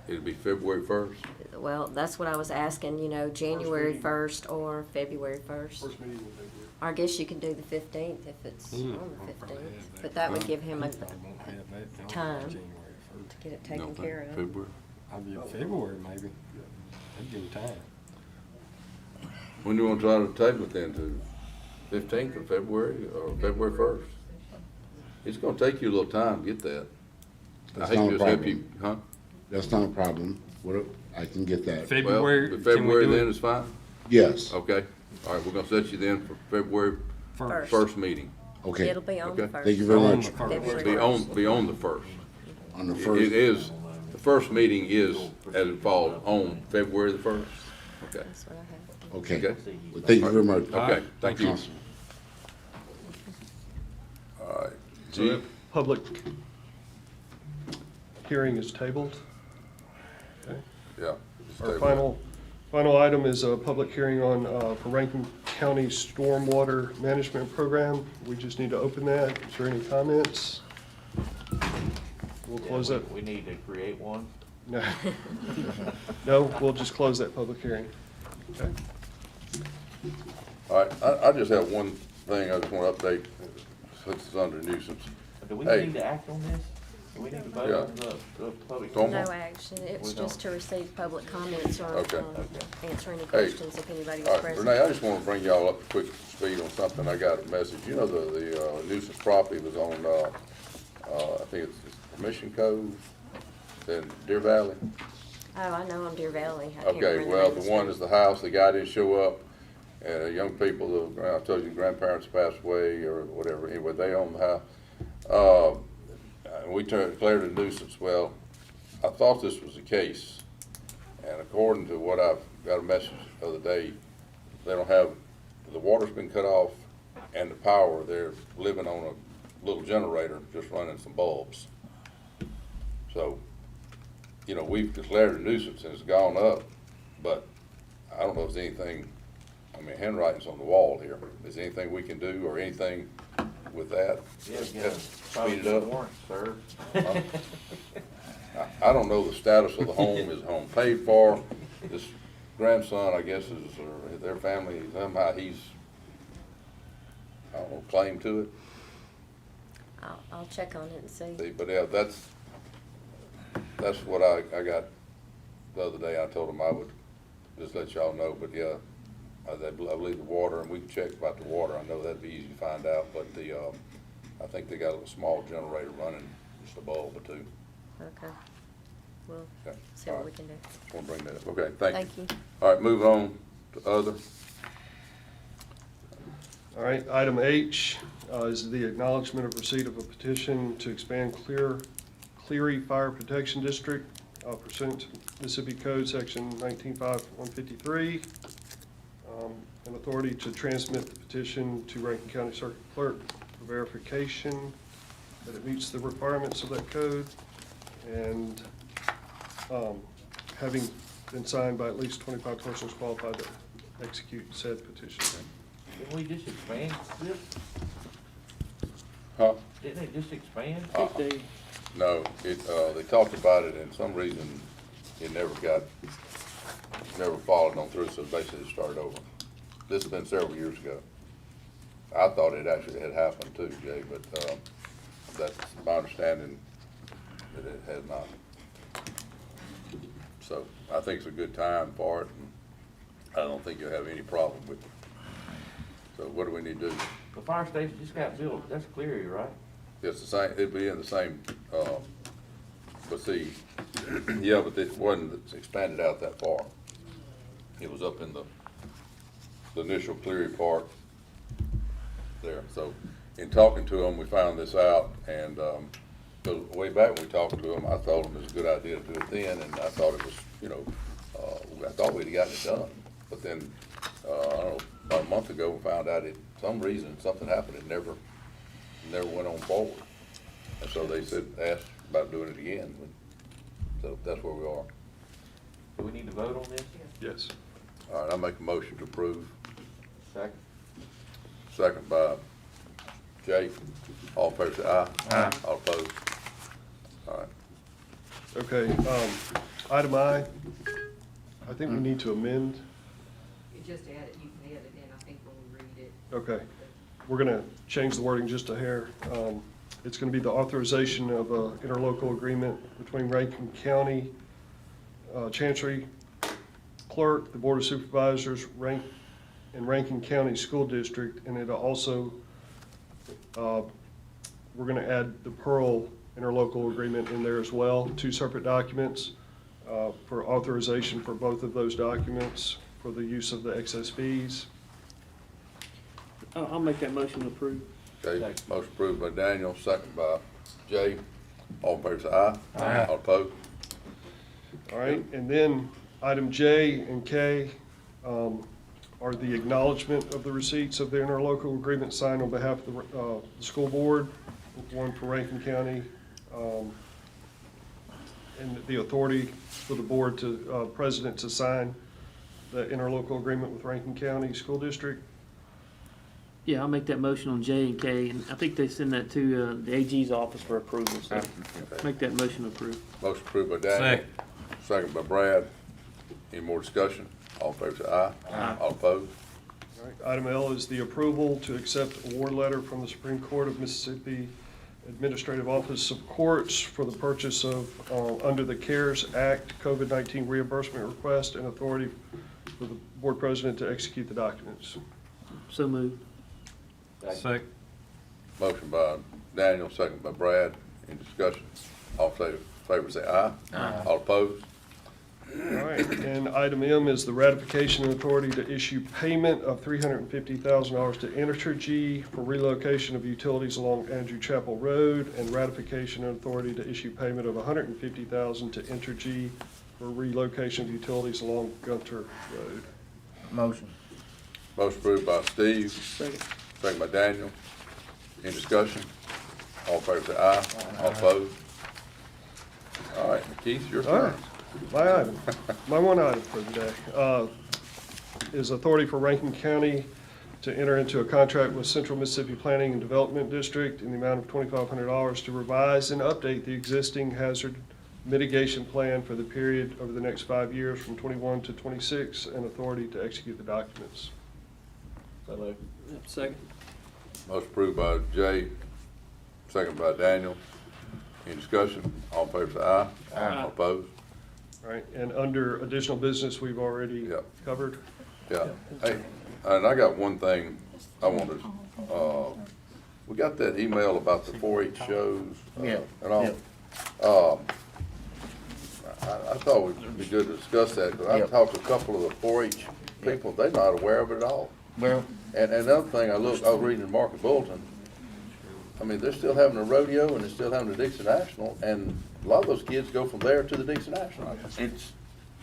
It'll be February 1st. Well, that's what I was asking, January 1st or February 1st. First meeting in February. I guess you could do the 15th if it's on the 15th, but that would give him a time to get it taken care of. February. I'll be in February, maybe. That'd give him time. When do you want to try to table it then, to 15th of February or February 1st? It's gonna take you a little time to get that. I That's hate not to a just help problem. you, huh? That's not a problem. I can get that. February, Well, can we February do it? then is fine? Yes. Okay. All right, we're gonna set you then for February First. 1st meeting. Okay. It'll be on the Okay. 1st. Thank you very On much. the first. February Be on the 1st. On the It 1st. is, the first meeting is, as it falls, on February the 1st. Okay. That's what I have. Okay. Okay. Well, thank you very much. Okay, thank you. Councilman. All right. So that public hearing is tabled. Okay. Yeah. Our final item is a public hearing on, for Rankin County Stormwater Management Program. We just need to open that. Is there any comments? We'll close that. We need to create one. No. No, we'll just close that public hearing. Okay. All right, I just have one thing I just want to update, since it's under nuisance. Do we Hey. need to act on this? Do we need to vote Yeah. on the public? Don't- No action, it's We don't. just to receive public comments or Okay. answer any Hey, questions if anybody's all right, present. Renee, I just want to bring y'all up to quick speed on something. I got a message. You know, the nuisance property was on, I think it's Mission Cove in Deer Valley. Oh, I know I'm Deer Valley. I can't Okay, remember well, the the one is the house, the guy didn't show up, and young people, I told you grandparents passed away or whatever, anyway, they own the house. We declared a nuisance. Well, I thought this was the case, and according to what I've got a message the other day, they don't have, the water's been cut off and the power, they're living on a little generator, just running some bulbs. So, you know, we've declared a nuisance and it's gone up, but I don't know if there's anything, I mean, handwriting's on the wall here. Is there anything we can do or anything with that? Yeah, Speed it up? warrant, sir. I don't know the status of the home. Is the home paid for? This grandson, I guess, is, or their family, somehow he's, I don't know, claim to it. I'll check on it and see. See, but yeah, that's what I got the other day. I told them I would just let y'all know, but yeah, I believe the water, and we can check about the water. I know that'd be easy to find out, but I think they got a small generator running, just a bulb or two. Okay. We'll Okay. see All what right. we can do. Just want to bring that up. Okay, thank you. Thank you. All right, move on to other. All right, item H is the acknowledgement of receipt of a petition to expand Cleary Fire Protection District pursuant to Mississippi Code Section 19.5.153. An authority to transmit the petition to Rankin County Circuit Clerk for verification that it meets the requirements of that code, and having been signed by at least 25 persons qualified to execute said petition. Didn't we just expand this? Huh? Didn't it just expand? No, they talked about it, and some reason it never followed on through, so basically it started over. This has been several years ago. I thought it actually had happened too, Jay, but that's my understanding that it has not. So I think it's a good time for it, and I don't think you'll have any problem with it. So what do we need to do? The fire station just got built, that's Cleary, right? It's the same, it'd be in the same, but see, yeah, but it wasn't expanded out that far. It was up in the initial Cleary part there. So in talking to them, we found this out, and so way back when we talked to them, I told them it was a good idea to do it then, and I thought it was, you know, I thought we'd gotten it done. But then, I don't know, about a month ago, we found out some reason, something happened, it never went on forward. And so they asked about doing it again. So that's where we are. Do we need to vote on this? Yes. All right, I make a motion to approve. Second. Second by Jake. All in favor say aye. Aye. All opposed? All right. Okay, item I think we need to amend. You just add it, you can add it in, I think, when we read it. Okay, we're gonna change the wording just a hair. It's gonna be the authorization of a interlocal agreement between Rankin County, Chancery Clerk, the Board of Supervisors, and Rankin County School District, and it'll also, we're gonna add the Pearl interlocal agreement in there as well, 2 separate documents for authorization for both of those documents for the use of the excess fees. I'll make that motion to approve. Okay, motion approved by Daniel, second by Jay. All in favor say aye. Aye. All opposed? All right, and then item J and K are the acknowledgement of the receipts of the interlocal agreement signed on behalf of the school board, one for Rankin County, and the authority for the board to, president to sign the interlocal agreement with Rankin County School District. Yeah, I'll make that motion on J and K, and I think they send that to the AG's office for approval, so Okay. make that motion approved. Motion approved by Daniel. Second by Brad. Any more discussion? All in favor say aye. Aye. All opposed? All right, item L is the approval to accept award letter from the Supreme Court of Mississippi Administrative Office of Courts for the purchase of, under the CARES Act, COVID-19 reimbursement request and authority for the board president to execute the documents. So moved. Second. Motion by Daniel, second by Brad. Any discussion? All in favor say aye. Aye. All opposed? All right, and item M is the ratification and authority to issue payment of $350,000 to Entergy for relocation of utilities along Andrew Chapel Road, and ratification and authority to issue payment of $150,000 to Entergy for relocation of utilities along Gunter Road. Motion. Motion approved by Steve, Second. second by Daniel. Any discussion? All in favor say aye. All opposed? All right, Keith, your All turn. right, my item, my one item for today, is authority for Rankin County to enter into a contract with Central Mississippi Planning and Development District in the amount of $2,500 to revise and update the existing hazard mitigation plan for the period over the next 5 years from 21 to 26, and authority to execute the documents. So moved. Yep, second. Motion approved by Jay, second by Daniel. Any discussion? All in favor say aye. Aye. All opposed? All right, and under additional business, we've already Yep. covered. Yeah. Hey, and I got one thing I wanted, we got that email about the 4-H shows. Yeah. And all. I thought it would be good to discuss that, because I Yep. talked to a couple of the 4-H people, they're not aware of it at all. Well, And another thing, I was reading the Market Bulletin, I mean, they're still having a rodeo and they're still having a Dixie National, and a lot of those kids go from there to the Dixie National. it's,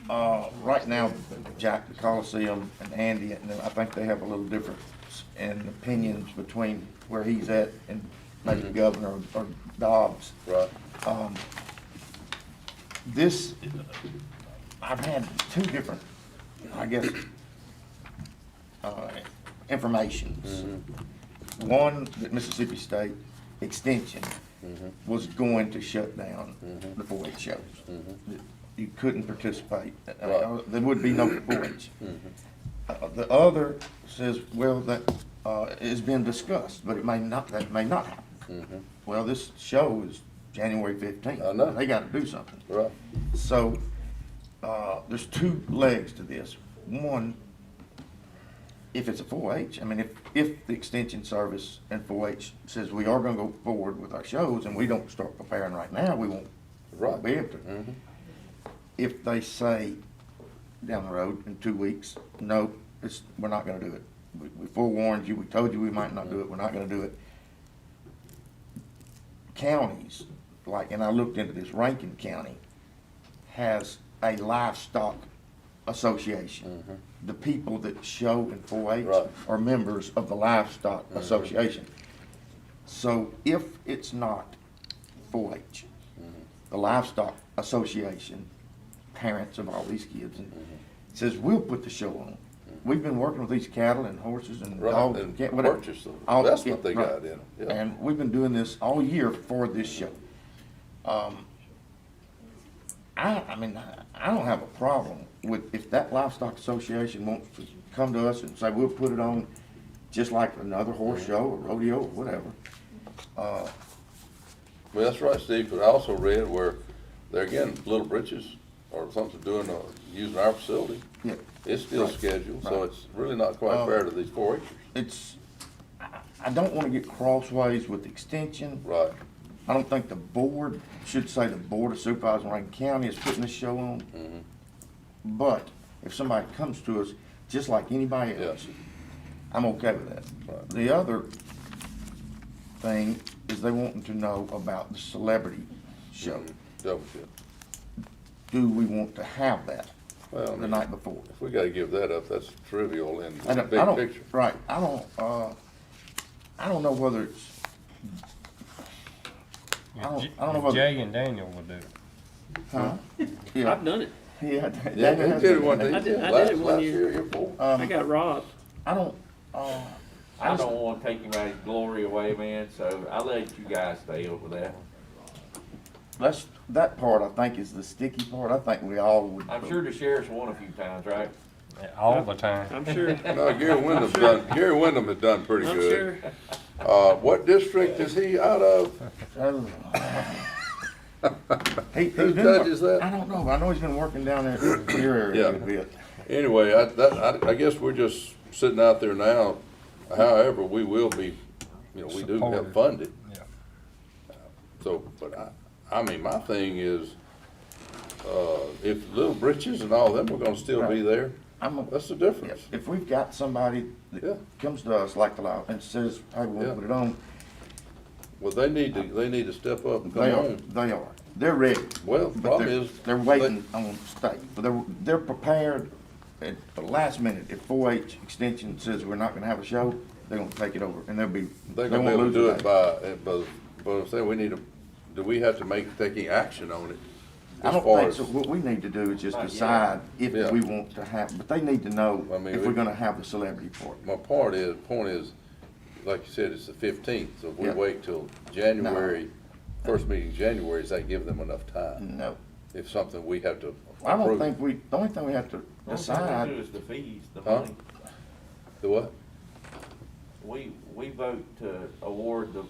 right now, Jack, the Coliseum and Andy, and I think they have a little difference in opinions between where he's at and maybe the governor or Dobbs. Right. This, I've had two different, I guess, informations. One, that Mississippi State Extension was going to shut down the 4-H shows. You couldn't participate. There would be no 4-H. The other says, well, that is being discussed, but that may not happen. Well, this show is January 15th. I know. They gotta do something. Right. So, there's two legs to this. One, if it's a 4-H, I mean, if the Extension Service and 4-H says we are gonna go forward with our shows and we don't start preparing right now, we won't be able to. If they say down the road in 2 weeks, no, we're not gonna do it. We forewarned you, we told you we might not do it, we're not gonna do it. Counties, like, and I looked into this, Rankin County has a livestock association. The people that show in 4-H Right. are members of the livestock association. So if it's not 4-H, the livestock association, parents of all these kids, and says, we'll put the show on. We've been working with these cattle and horses and Right, dogs and and whatever. purchase them. All- That's what yeah, they right. got in 'em, yeah. And we've been doing this all year for this show. I mean, I don't have a problem with, if that livestock association wants to come to us and say, we'll put it on just like another horse show or rodeo or whatever. Well, that's right, Steve, but I also read where, there again, Little Britches or something doing, using our facility. Yeah. It's still Right. scheduled, so Right. it's really not quite fair to these 4-Hers. It's, I don't wanna get crossways with extension. Right. I don't think the board should say the Board of Supervisors in Rankin County is putting this show on. But if somebody comes to us, just like anybody else, I'm okay with that. Right. The other thing is they wanting to know about the celebrity show. Double dip. Do we want to have that Well, I the mean, night before? If we gotta give that up, that's trivial in I the don't- big picture. Right, I don't know whether it's, I don't know whether. Jay and Daniel will do it. Huh? Yeah. I've done it. Yeah, Yeah, David he has did it been- one day. I did Last- it one last year. year before. I got robbed. I don't, I don't wanna take anybody's glory away, man, so I'll let you guys stay over that. that part I think is the sticky part. I think we all would. I'm sure the sheriff's won a few times, right? All the time. I'm sure. No, Gary Wyndham has done pretty I'm good. sure. What district is he out of? He's Who been judges wor- that? I don't know, but I know he's been working down there in your area a Yeah. bit. Anyway, I guess we're just sitting out there now. However, we will be, we do help Supported. fund it. Yeah. So, but I mean, my thing is, if Little Britches and all them are gonna still be there, that's the difference. If we've got somebody Yeah. that comes to us like the law and says, hey, we want to put it on, Well, they need to step up and come they are, on. they are. They're ready. Well, the But problem they're- is. They're waiting on state, but they're prepared at the last minute. If 4-H extension says we're not gonna have a show, they're gonna take it over and they're They're they gonna be won't able to lose do a it day. but I'm saying we need to, do we have to take any action on it? I as don't far think as- so. What we need to do is just Not yet. decide if Yeah. we want to have, but they need to know I mean, if we- we're gonna have the celebrity part. My point is, like you said, it's the 15th, so if we Yeah. wait till January, first meeting in January, does that give them enough time? No. If something we have to I don't approve? think the only thing we have to The only thing we decide. do is the fees, the Huh? money. The what? We vote to award the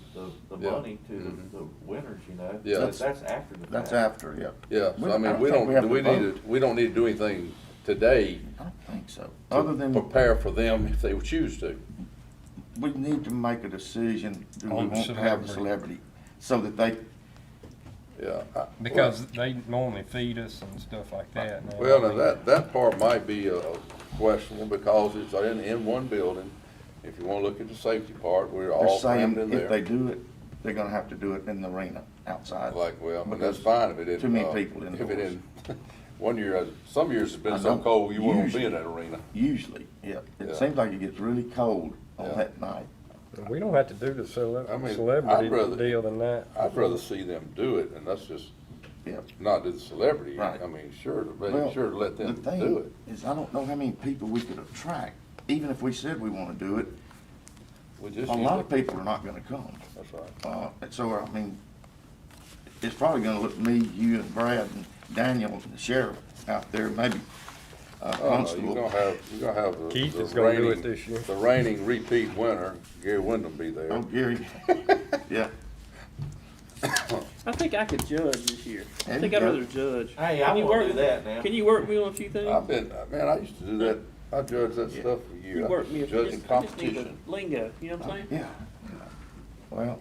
Yeah. money to Mhm. the winners, you know? Yeah. That's after the fact. That's after, yeah. Yeah, so I mean, we think don't, have do to we need vote. to, we don't need to do anything today I don't think so. to Other than, prepare for them if they choose to. we need to make a decision, do we On the want to have the celebrity. celebrity? So that they, Yeah. Because they normally feed us and stuff like that. and Well, I mean, now that part might be questionable because it's in one building. If you wanna look at the safety part, we're they're all saying crammed in if they there. do it, they're gonna have to do it in the arena outside. Like, well, I mean, that's Because fine if it isn't. too many people If it indoors. isn't, one year, some years it's been I so know. cold, you wouldn't be in Usually. that arena. Usually, yeah. Yeah. It seems like it gets really cold on Yeah. that night. We don't have to do the I mean, celebrity I'd rather- deal than that. I'd rather see them do it, and that's just Yeah. not do the celebrity. Right. I mean, sure, Well, sure to let them the thing do it. is, I don't know how many people we could attract, even if we said we wanna do it. We just A need lot to- of people are not gonna come. That's right. And so, I mean, it's probably gonna look me, you and Brad and Daniel and the sheriff out there, maybe Oh, no, constable. you're gonna have the Keith the is gonna do it reigning, this year. the reigning repeat winner, Gary Wyndham be there. Oh, Gary, yeah. I think I could judge this year. I There think you I'd go. rather judge. Hey, I Can you wanna work do me- that now. Can you work me on a few things? Man, I used to do that. I judged that stuff for You years. work me if you Judging just, I just need the competition. lingo, you know what I'm saying? Yeah. Well,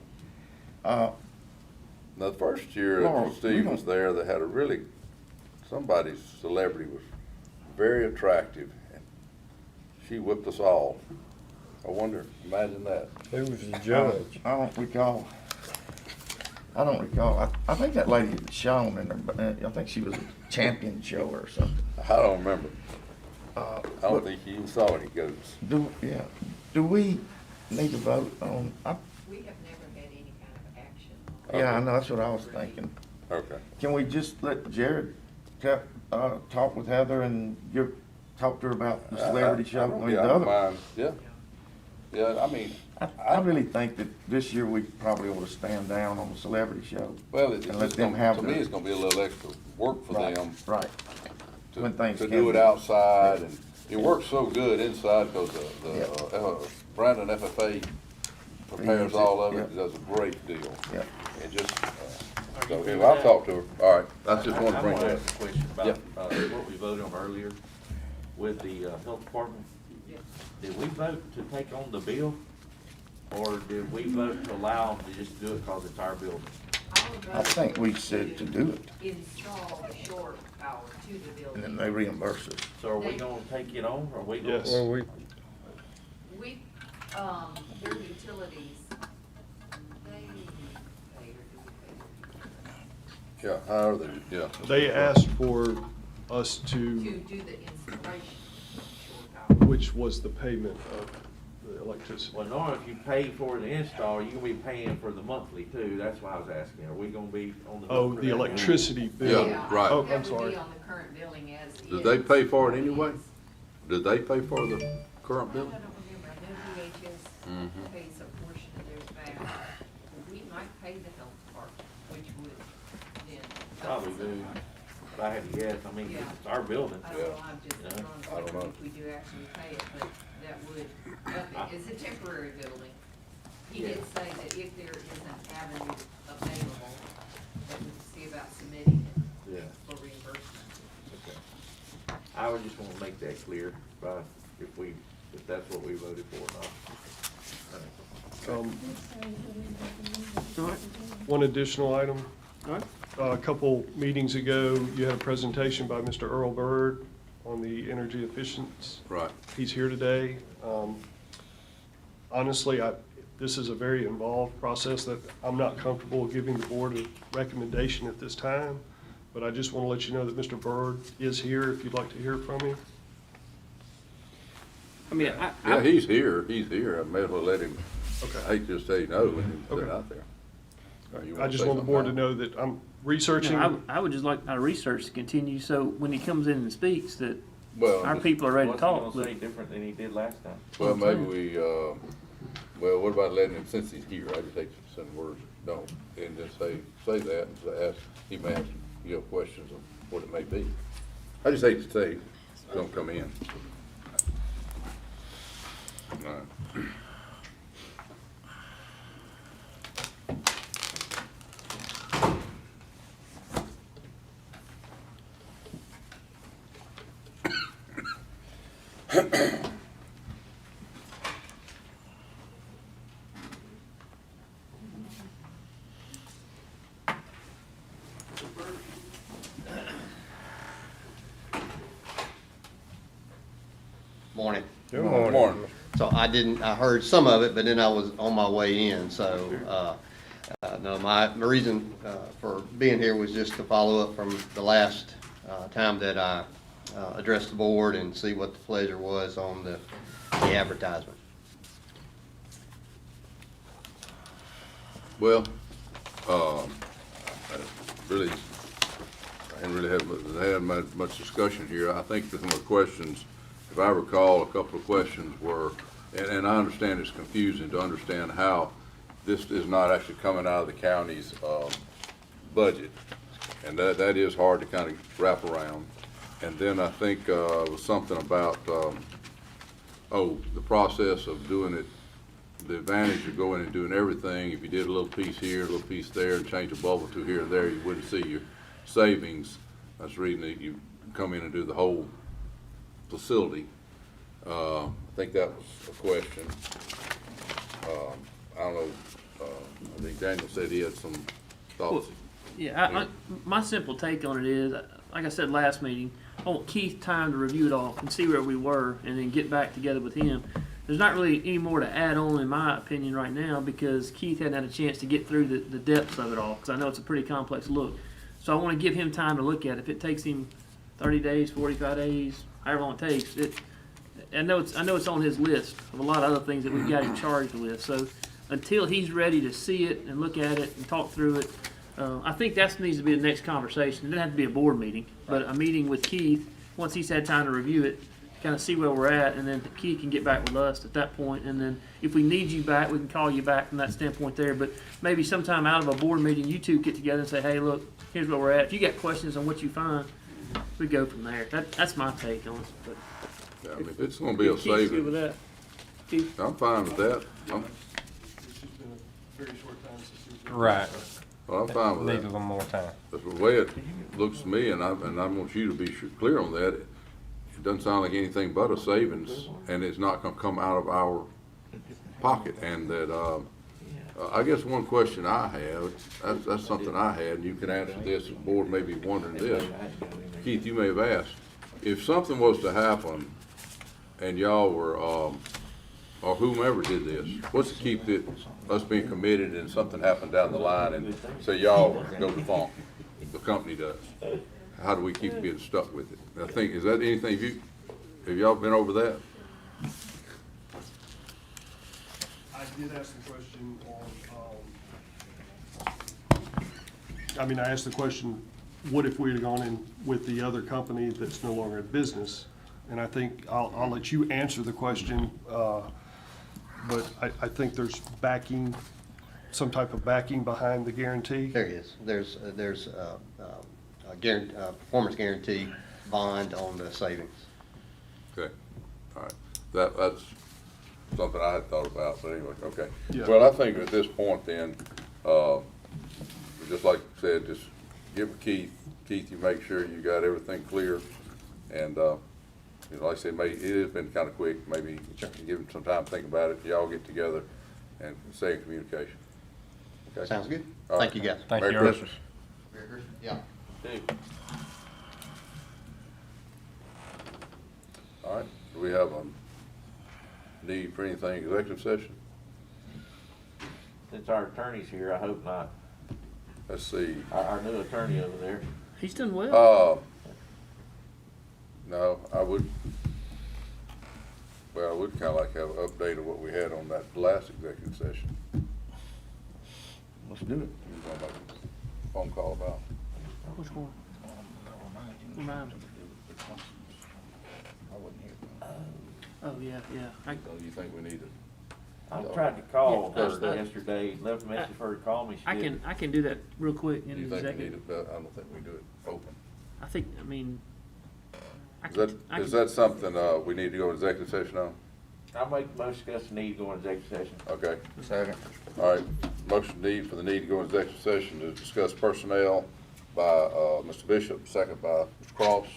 Now, the first year Laurel, that Steve was there, they had somebody's celebrity was very attractive. And she whipped us all. I wonder, imagine that. Who was the judge? I don't recall. I think that lady had shown in there, but I think she was a champion show or something. I don't remember. Uh, I don't but think he even saw any goats. Do we need to vote on, We have never had any kind of action. yeah, I know, that's what I was thinking. Okay. Can we just let Jared talk with Heather and talk to her about the celebrity show? I mean, Yeah, I the don't other, mind. Yeah. Yeah, I mean, I really think that this year we probably ought to stand down on the celebrity show. well, it's And let just them gonna, have to me, their- it's gonna be a little extra work for Right, them. right. When things To can do it be. outside, and it works so good inside, because Brandon FFA prepares all of it, Yeah. does a great deal. Yeah. It just, so, yeah, I'll talk to her, all right, I just wanted to I bring wanna that. ask a question about, Yeah. what we voted on earlier with the, health department. Did we vote to take on the bill, or did we vote to allow them to just do it because it's our building? I think we said to do it, Install the shore power to the and building. then they reimburse us. So are we gonna take it on, or are we gonna? Yes. Well, We, their utilities, they pay or do we pay? Yeah, how are they, yeah. They asked for us To to, do the installation of shore power. which was the payment of the electricity. Well, Nora, if you pay for the install, you're gonna be paying for the monthly too, that's why I was asking, are we gonna be on the? Oh, hook for the that? electricity bill. Yeah, right. Oh, That I'm would sorry. be on the current billing as Did is. they pay for it anyway? Did they pay for the current I bill? don't remember, I know DHS Mhm. pays a portion of theirs back. We might pay the health department, which would then. Probably do. if I had to guess, I mean, it's our building. I don't know, I'm just Yeah. trying I don't to know. if we do actually pay it, but that would, it's a temporary building. He Yeah. did say that if there is an avenue available, that we could see about submitting it Yeah. for reimbursement. Okay. I would just wanna make that clear, if that's what we voted for or not. One additional item. All right. A couple meetings ago, you had a presentation by Mr. Earl Bird on the energy efficiency. Right. He's here today. Honestly, this is a very involved process that I'm not comfortable giving the board a recommendation at this time, but I just want to let you know that Mr. Bird is here if you'd like to hear from him. I mean, Yeah, he's here, I may as well let him, Okay. I hate to just say no when he's Okay. out there. You I wanna just say want the something board to now? know that I'm researching. I would just like our research to continue, so when he comes in and speaks, that Well, our just- people are ready to What's talk. he gonna say different than he did last time? Well, maybe we, well, what about letting him, since he's here, I just hate to send words, don't, and just say that, and ask, he may ask you questions of what it may be. I just hate to say, don't come in. All right. Morning. Good Morning. So I heard some of it, but then I was on my way in, so, no, my reason, for being here was just to follow up from the last, time that I, addressed the board and see what the pleasure was on the advertisement. Well, I really, I hadn't really had much discussion here. I think some of the questions, if I recall, a couple of questions were, and I understand it's confusing to understand how this is not actually coming out of the county's budget. And that is hard to kind of wrap around. And then I think it was something about, the process of doing it, the advantage of going and doing everything. If you did a little piece here, a little piece there, and change a bulb or two here and there, you wouldn't see your savings. That's reading that you come in and do the whole facility. I think that was a question. I don't know, I think Daniel said he had some thoughts. Yeah, my simple take on it is, like I said last meeting, I want Keith time to review it all and see where we were and then get back together with him. There's not really any more to add on, in my opinion, right now, because Keith hadn't had a chance to get through the depths of it all, because I know it's a pretty complex look. So I want to give him time to look at it. If it takes him 30 days, 45 days, however long it takes, I know it's on his list of a lot of other things that we've got him charged with. So until he's ready to see it and look at it and talk through it, I think that needs to be the next conversation. It doesn't have to be a board meeting, but a meeting with Keith, once he's had time to review it, kind of see where we're at, and then Keith can get back with us at that point. And then if we need you back, we can call you back from that standpoint there. But maybe sometime out of a board meeting, you two get together and say, hey, look, here's where we're at. If you got questions on what you find, we go from there. That's my take on it. But Yeah, I mean, if it's gonna be a Keith's good saving, with that. Keith? I'm fine with that. It's just been a very short time since we've been. Right. Well, I'm fine with Need a that. little more time. But the way it looks to me, and I want you to be clear on that, it doesn't sound like anything but a savings, and it's not gonna come out of our pocket. And that, I guess one question I have, that's something I had, and you can answer this, the board may be wondering this. Keith, you may have asked, if something was to happen and y'all were, or whomever did this, what's to keep us being committed and something happened down the line and say y'all go defunct, the company does? How do we keep being stuck with it? I think, is that anything, have y'all been over that? I did ask the question on, I asked the question, what if we had gone in with the other company that's no longer in business? And I think I'll let you answer the question, but I think there's backing, some type of backing behind the guarantee. There is. There's performance guarantee bond on the savings. Okay, all right. That's something I had thought about, but anyway, okay. Yeah. Well, I think at this point then, just like I said, just give it Keith. Keith, you make sure you got everything clear. And, you know, like I said, it has been kind of quick. Maybe give him some time to think about it. Y'all get together and stay in communication. Okay? Sounds good. All Thank right. you, guys. Merry Christmas. Merry Christmas. Yeah. All right, do we have a need for anything executive session? Since our attorney's here, I hope not. Let's see. Our new attorney over there. He's done well. No, I would kind of like to have an update of what we had on that last executive session. Let's do it. You was gonna make a phone call about. Which one? Remind me. Oh, yeah, yeah. So you think we need to? I tried to call Yeah, her yesterday, left a message for her to call me. She didn't. I can do that real quick in You the think we need executive. it, I don't think we do it open. I mean. Is that something, we need to go into executive session on? I'll make the most discuss the need to go into executive session. Okay. Second. All right, motion for the need to go into executive session to discuss personnel by, Mr. Bishop, second by Mr. Cross.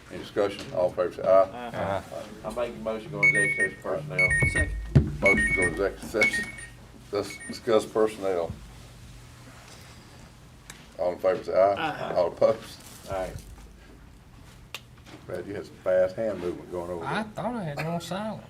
Any discussion? All in favor say aye. I'll make the motion to go into executive session personnel. Second. Motion to go into executive session. Let's discuss personnel. All in favor say aye. Aye. All opposed? All right. Brad, you had some fast hand movement going over I there. thought I had it on silent.